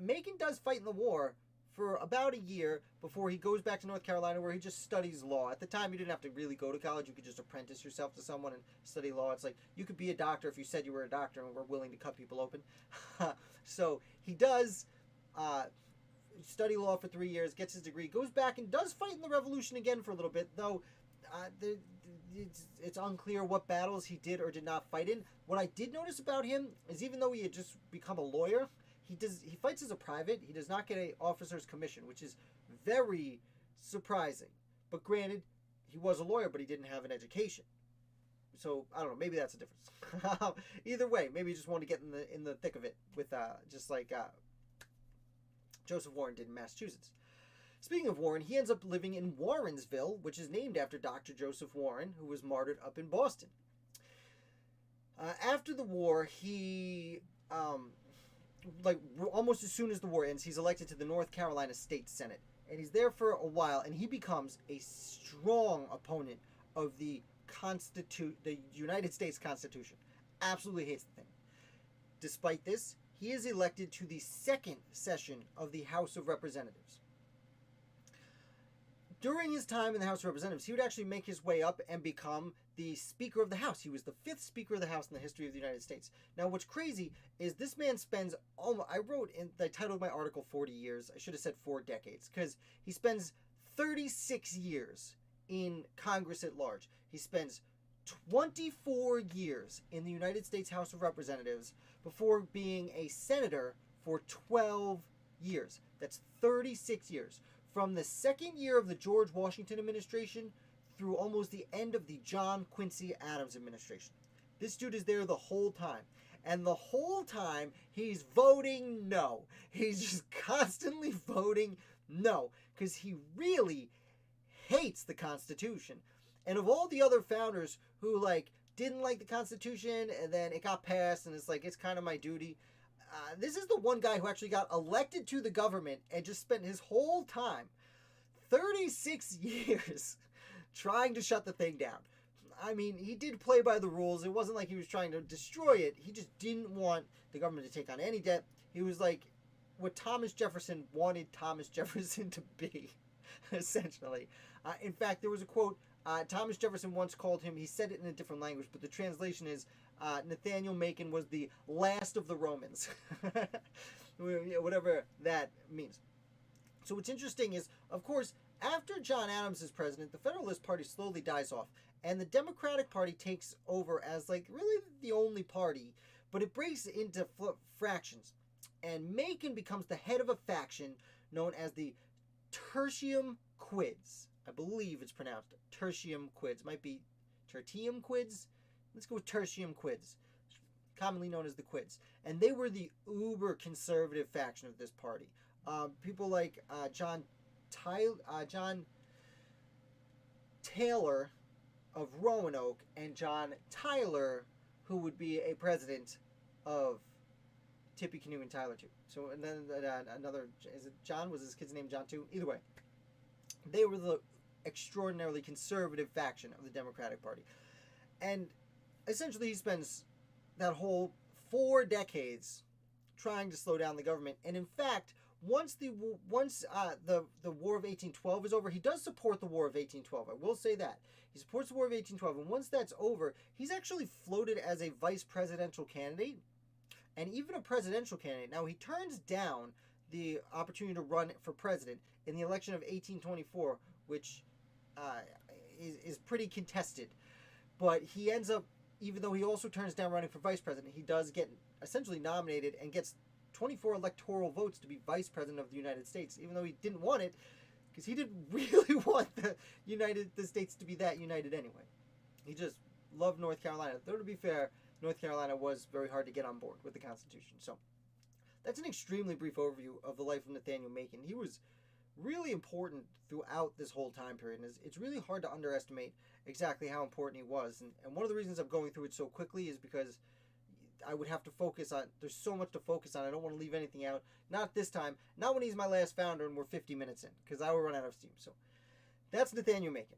Macon does fight in the war for about a year before he goes back to North Carolina, where he just studies law. At the time, you didn't have to really go to college. You could just apprentice yourself to someone and study law. It's like you could be a doctor if you said you were a doctor and were willing to cut people open. So he does study law for 3 years, gets his degree, goes back and does fight in the Revolution again for a little bit, though it's unclear what battles he did or did not fight in. What I did notice about him is even though he had just become a lawyer, he fights as a private. He does not get an officer's commission, which is very surprising. But granted, he was a lawyer, but he didn't have an education. So I don't know. Maybe that's a difference. Either way, maybe he just wanted to get in the thick of it with just like Joseph Warren did in Massachusetts. Speaking of Warren, he ends up living in Warrensville, which is named after Dr. Joseph Warren, who was martyred up in Boston. After the war, he almost as soon as the war ends, he's elected to the North Carolina State Senate. And he's there for a while, and he becomes a strong opponent of the United States Constitution. Absolutely hates the thing. Despite this, he is elected to the second session of the House of Representatives. During his time in the House of Representatives, he would actually make his way up and become the Speaker of the House. He was the 5th Speaker of the House in the history of the United States. Now, what's crazy is this man spends I titled my article 40 years. I should have said 4 decades, because he spends 36 years in Congress at large. He spends 24 years in the United States House of Representatives before being a senator for 12 years. That's 36 years. From the second year of the George Washington administration through almost the end of the John Quincy Adams administration. This dude is there the whole time. And the whole time, he's voting no. He's just constantly voting no. Because he really hates the Constitution. And of all the other founders who, didn't like the Constitution, and then it got passed, and it's kind of my duty, this is the one guy who actually got elected to the government and just spent his whole time, 36 years, trying to shut the thing down. I mean, he did play by the rules. It wasn't like he was trying to destroy it. He just didn't want the government to take on any debt. He was like what Thomas Jefferson wanted Thomas Jefferson to be, essentially. In fact, there was a quote. Thomas Jefferson once called him, he said it in a different language, but the translation is, Nathaniel Macon was the last of the Romans. Whatever that means. So what's interesting is, of course, after John Adams is president, the Federalist Party slowly dies off, and the Democratic Party takes over as, really the only party, but it breaks into fractions. And Macon becomes the head of a faction known as the Tertium Quids. I believe it's pronounced Tertium Quids. Might be Tertium Quids? Let's go with Tertium Quids, commonly known as the Quids. And they were the uber conservative faction of this party. People like John Taylor of Roanoke and John Tyler, who would be a president of Tippecanoe and Tyler too. So, and then another, is it John? Was his kid's name John too? Either way, they were the extraordinarily conservative faction of the Democratic Party. And essentially he spends that whole 4 decades trying to slow down the government. And in fact, once the War of 1812 is over, he does support the War of 1812. I will say that. He supports the War of 1812. And once that's over, he's actually floated as a vice presidential candidate and even a presidential candidate. Now, he turns down the opportunity to run for president in the election of 1824, which is pretty contested. But he ends up, even though he also turns down running for vice president, he does get essentially nominated and gets 24 electoral votes to be vice president of the United States, even though he didn't want it, because he didn't really want the States to be that united anyway. He just loved North Carolina. Though, to be fair, North Carolina was very hard to get on board with the Constitution. So that's an extremely brief overview of the life of Nathaniel Macon. He was really important throughout this whole time period. And it's really hard to underestimate exactly how important he was. And one of the reasons I'm going through it so quickly is because I would have to focus on, there's so much to focus on. I don't want to leave anything out. Not this time. Not when he's my last founder and we're 50 minutes in, because I will run out of steam. So that's Nathaniel Macon.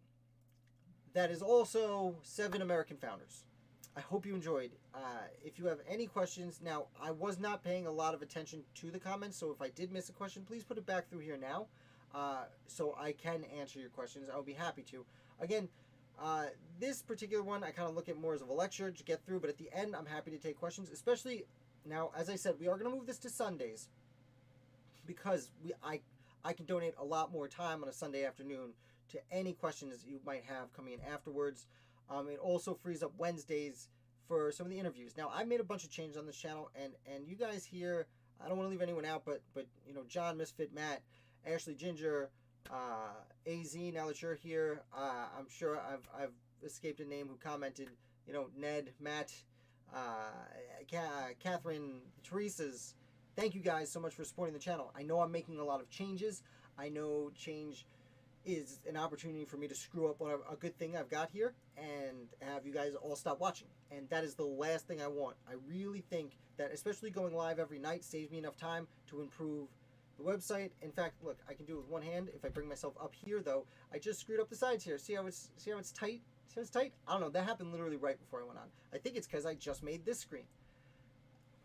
That is also 7 American founders. I hope you enjoyed. If you have any questions, now I was not paying a lot of attention to the comments, so if I did miss a question, please put it back through here now, so I can answer your questions. I would be happy to. Again, this particular one I kind of look at more as of a lecture to get through, but at the end I'm happy to take questions, especially now, as I said, we are going to move this to Sundays because I can donate a lot more time on a Sunday afternoon to any questions you might have coming in afterwards. It also frees up Wednesdays for some of the interviews. Now, I made a bunch of changes on this channel, and you guys here, I don't want to leave anyone out, but you know, John, Misfit, Matt, Ashley, Ginger, AZ, now that you're here, I'm sure I've escaped a name who commented, you know, Ned, Matt, Catherine, Teresa's. Thank you guys so much for supporting the channel. I know I'm making a lot of changes. I know change is an opportunity for me to screw up what a good thing I've got here and have you guys all stop watching. And that is the last thing I want. I really think that especially going live every night saves me enough time to improve the website. In fact, look, I can do it with one hand. If I bring myself up here, though, I just screwed up the sides here. See how it's tight? See how it's tight? I don't know. That happened literally right before I went on. I think it's because I just made this screen.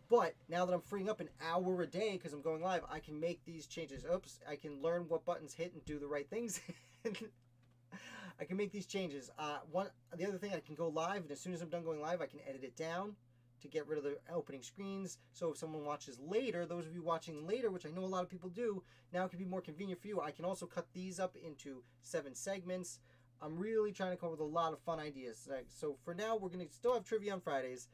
But now that I'm freeing up an hour a day because I'm going live, I can make these changes. Oops, I can learn what buttons hit and do the right things. I can make these changes. The other thing, I can go live, and as soon as I'm done going live, I can edit it down to get rid of the opening screens. So if someone watches later, those of you watching later, which I know a lot of people do, now it can be more convenient for you. I can also cut these up into 7 segments. I'm really trying to come up with a lot of fun ideas. So for now, we're going to still have trivia on Fridays.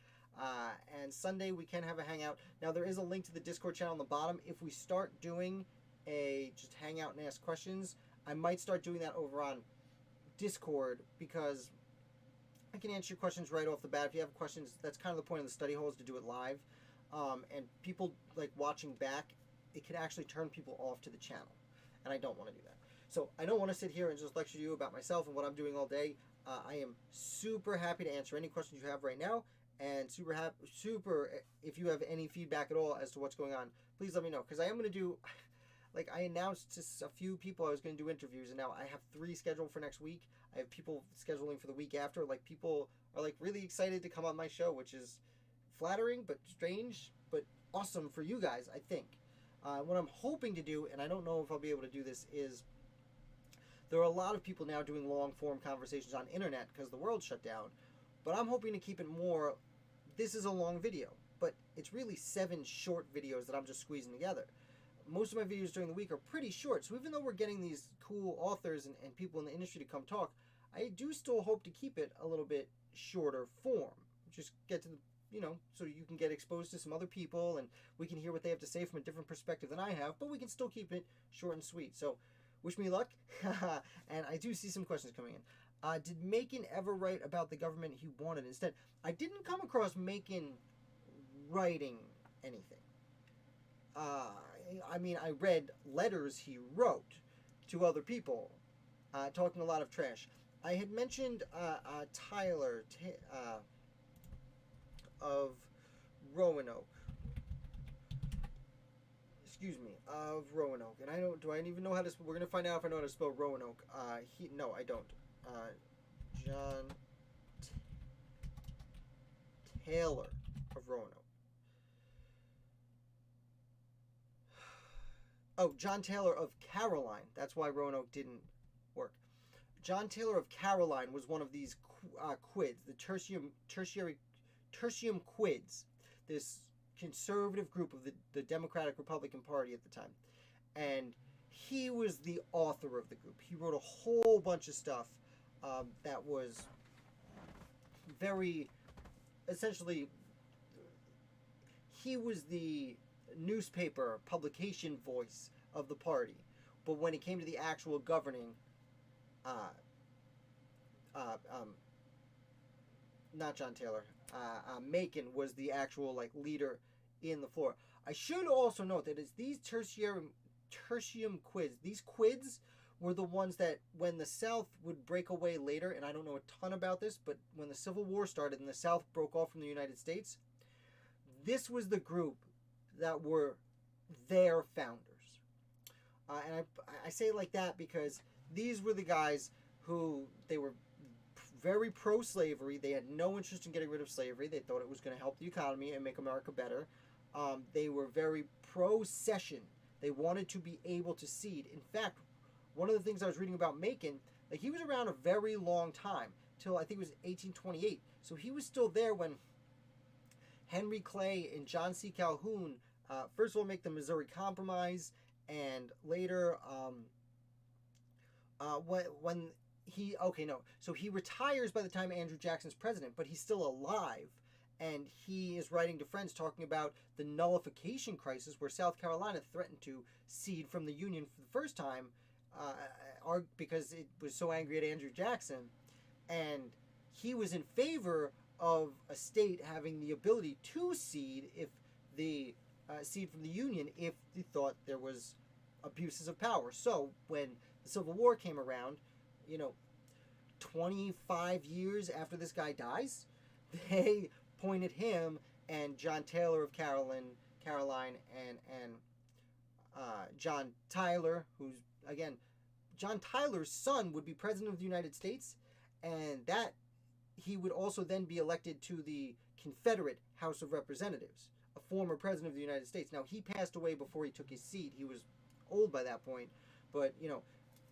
And Sunday we can have a hangout. Now there is a link to the Discord channel on the bottom. If we start doing a just hangout and ask questions, I might start doing that over on Discord because I can answer your questions right off the bat. If you have questions, that's kind of the point of the study hall, is to do it live. And people like watching back, it can actually turn people off to the channel, and I don't want to do that. So I don't want to sit here and just lecture you about myself and what I'm doing all day. I am super happy to answer any questions you have right now. And super if you have any feedback at all as to what's going on, please let me know. Because I am going to do, like I announced to a few people I was going to do interviews, and now I have 3 scheduled for next week. I have people scheduling for the week after. Like people are like really excited to come on my show, which is flattering but strange, but awesome for you guys, I think. What I'm hoping to do, and I don't know if I'll be able to do this, is there are a lot of people now doing long form conversations on internet because the world shut down. But I'm hoping to keep it more, this is a long video, but it's really 7 short videos that I'm just squeezing together. Most of my videos during the week are pretty short, so even though we're getting these cool authors and people in the industry to come talk, I do still hope to keep it a little bit shorter form. Just get to the, you know, so you can get exposed to some other people and we can hear what they have to say from a different perspective than I have, but we can still keep it short and sweet. So wish me luck, and I do see some questions coming in. Did Macon ever write about the government he wanted instead? I didn't come across Macon writing anything. I mean, I read letters he wrote to other people, talking a lot of trash. I had mentioned Tyler of Roanoke. Excuse me, of Roanoke. And I don't. Do I even know how to? We're gonna find out if I know how to spell Roanoke. No, I don't. John Taylor of Roanoke. Oh, John Taylor of Caroline. That's why Roanoke didn't work. John Taylor of Caroline was one of these quids, the tertium quids, this conservative group of the Democratic Republican Party at the time. And he was the author of the group. He wrote a whole bunch of stuff that was very, essentially, he was the newspaper publication voice of the party. But when it came to the actual governing, not John Taylor, Macon was the actual like leader in the floor. I should also note that it's these tertium quids. These quids were the ones that when the South would break away later, and I don't know a ton about this, but when the Civil War started and the South broke off from the United States, this was the group that were their founders. And I say it like that because these were the guys who, they were very pro-slavery. They had no interest in getting rid of slavery. They thought it was going to help the economy and make America better. They were very pro-cession. They wanted to be able to cede. In fact, one of the things I was reading about Macon, like, he was around a very long time, till I think it was 1828. So he was still there when Henry Clay and John C. Calhoun, first of all, make the Missouri Compromise, and later, so he retires by the time Andrew Jackson's president, but he's still alive, and he is writing to friends talking about the nullification crisis, where South Carolina threatened to cede from the Union for the first time, because it was so angry at Andrew Jackson, and he was in favor of a state having the ability to cede from the Union if they thought there was abuses of power. So when the Civil War came around, 25 years after this guy dies, they appointed him and John Taylor of Caroline, and John Tyler, who's, again, John Tyler's son would be president of the United States, and that he would also then be elected to the Confederate House of Representatives, a former president of the United States. Now, he passed away before he took his seat. He was old by that point, but,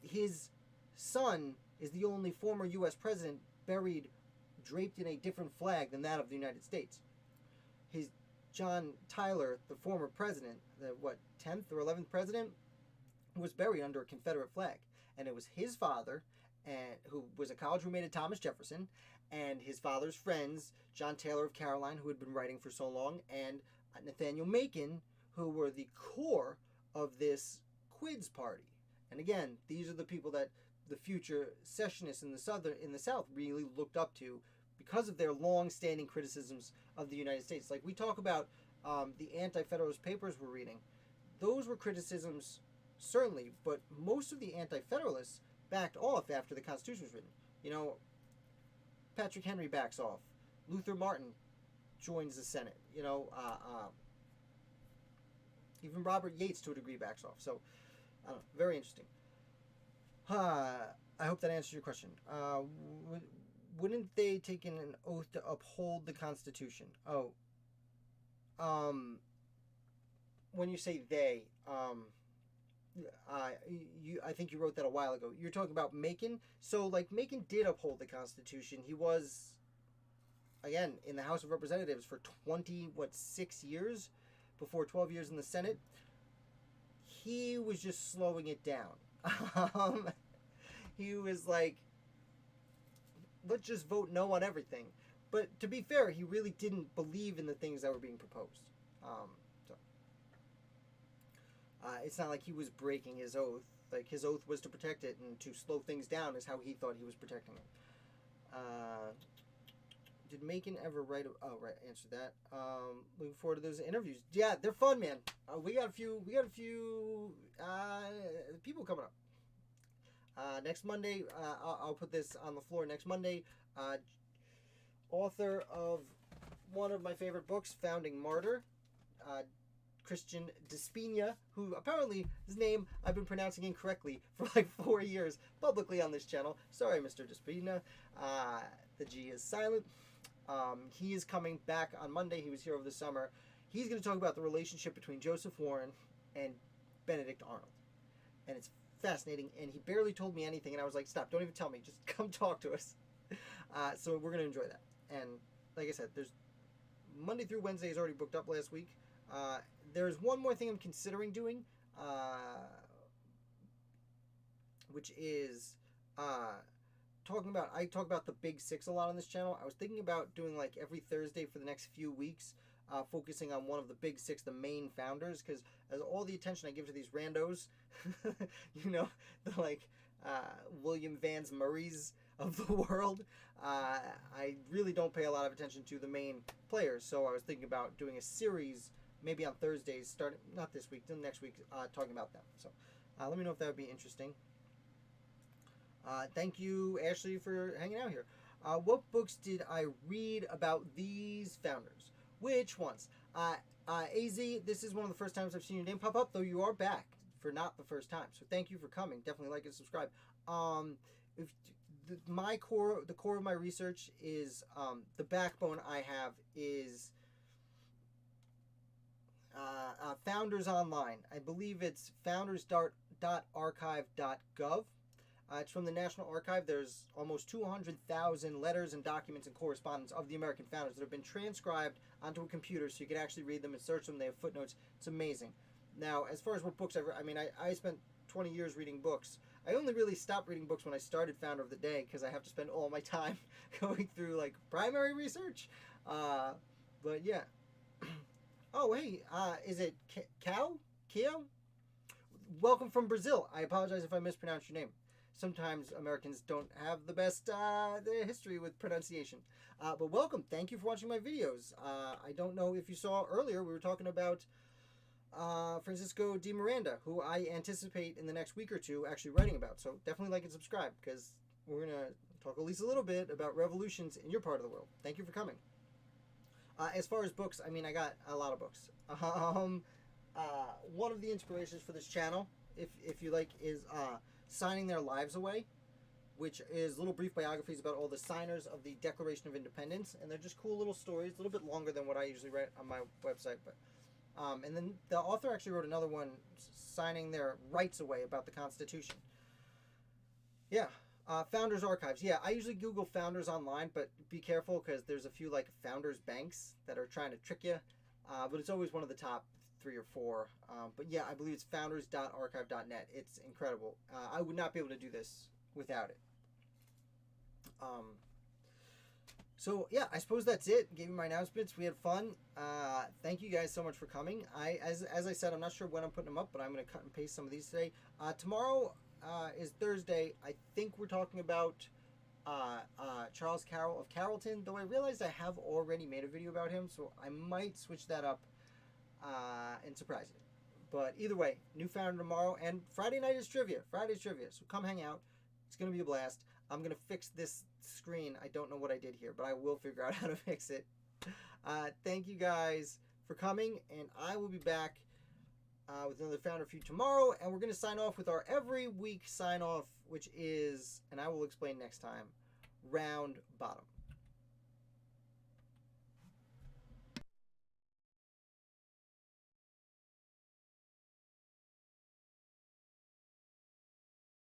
his son is the only former U.S. president buried draped in a different flag than that of the United States. John Tyler, the former president, the 10th or 11th president, was buried under a Confederate flag. And it was his father, who was a college roommate of Thomas Jefferson, and his father's friends, John Taylor of Caroline, who had been writing for so long, and Nathaniel Macon, who were the core of this Quids party. And again, these are the people that the future secessionists in the South really looked up to because of their long-standing criticisms of the United States. Like, we talk about the Anti-Federalist papers we're reading. Those were criticisms, certainly, but most of the Anti-Federalists backed off after the Constitution was written. Patrick Henry backs off. Luther Martin joins the Senate. Even Robert Yates, to a degree, backs off. So, I don't know, very interesting. I hope that answers your question. Wouldn't they take an oath to uphold the Constitution? When you say they, I think you wrote that a while ago. You're talking about Macon. So, Macon did uphold the Constitution. He was, again, in the House of Representatives for 6 years, before 12 years in the Senate. He was just slowing it down. He was like, let's just vote no on everything. But to be fair, he really didn't believe in the things that were being proposed. It's not like he was breaking his oath. Like, his oath was to protect it, and to slow things down is how he thought he was protecting it. Did Macon ever write right, answer that. Looking forward to those interviews. Yeah, they're fun, man. We got a few people coming up. Next Monday, I'll put this on the floor next Monday. Author of one of my favorite books, Founding Martyr, Christian Despina, who apparently, his name I've been pronouncing incorrectly for 4 years publicly on this channel. Sorry, Mr. Despina. The G is silent. He is coming back on Monday. He was here over the summer. He's going to talk about the relationship between Joseph Warren and Benedict Arnold. And it's fascinating, and he barely told me anything, and I was like, stop, don't even tell me, just come talk to us. So we're going to enjoy that. And like I said, there's Monday through Wednesday is already booked up last week. There's one more thing I'm considering doing, which is I talk about the Big Six a lot on this channel. I was thinking about doing every Thursday for the next few weeks, focusing on one of the Big Six, the main founders, because as all the attention I give to these randos, the William Vance Murrays of the world, I really don't pay a lot of attention to the main players. So I was thinking about doing a series maybe on Thursdays, starting not this week, then next week, talking about them. So let me know if that would be interesting. Thank you, Ashley, for hanging out here. What books did I read about these founders? Which ones? AZ, this is one of the first times I've seen your name pop up, though you are back for not the first time. So thank you for coming. Definitely like and subscribe. If the core of my research is the backbone I have is Founders Online. I believe it's founders.archive.gov. It's from the National Archive. There's almost 200,000 letters and documents and correspondence of the American founders that have been transcribed onto a computer so you can actually read them and search them. They have footnotes. It's amazing. Now, as far as what books I've read, I mean, I spent 20 years reading books. I only really stopped reading books when I started Founder of the Day because I have to spend all my time going through, like, primary research. But, yeah. Oh, hey, is it Kio? Welcome from Brazil. I apologize if I mispronounced your name. Sometimes Americans don't have the best history with pronunciation. But welcome. Thank you for watching my videos. I don't know if you saw earlier, we were talking about Francisco de Miranda, who I anticipate in the next week or two actually writing about. So definitely like and subscribe because we're going to talk at least a little bit about revolutions in your part of the world. Thank you for coming. As far as books, I mean, I got a lot of books. One of the inspirations for this channel, if you like, is Signing Their Lives Away, which is little brief biographies about all the signers of the Declaration of Independence, and they're just cool little stories, a little bit longer than what I usually write on my website. But and then the author actually wrote another one, Signing Their Rights Away, about the Constitution. Yeah. Founders Archives. Yeah, I usually Google Founders Online, but be careful because there's a few like Founders banks that are trying to trick you. But it's always one of the top 3 or 4. But yeah, I believe it's founders.archive.net. It's incredible. I would not be able to do this without it. So yeah, I suppose that's it. Gave you my announcements. We had fun. Thank you guys so much for coming. As I said, I'm not sure when I'm putting them up, but I'm going to cut and paste some of these today. Tomorrow is Thursday. I think we're talking about Charles Carroll of Carrollton, though I realized I have already made a video about him, so I might switch that up and surprise you. But either way, new founder tomorrow, and Friday night is trivia. Friday's trivia, so come hang out. It's going to be a blast. I'm going to fix this screen. I don't know what I did here, but I will figure out how to fix it. Thank you guys for coming, and I will be back with another Founder Feud tomorrow, and we're going to sign off with our every week sign off, which is, and I will explain next time, round bottom.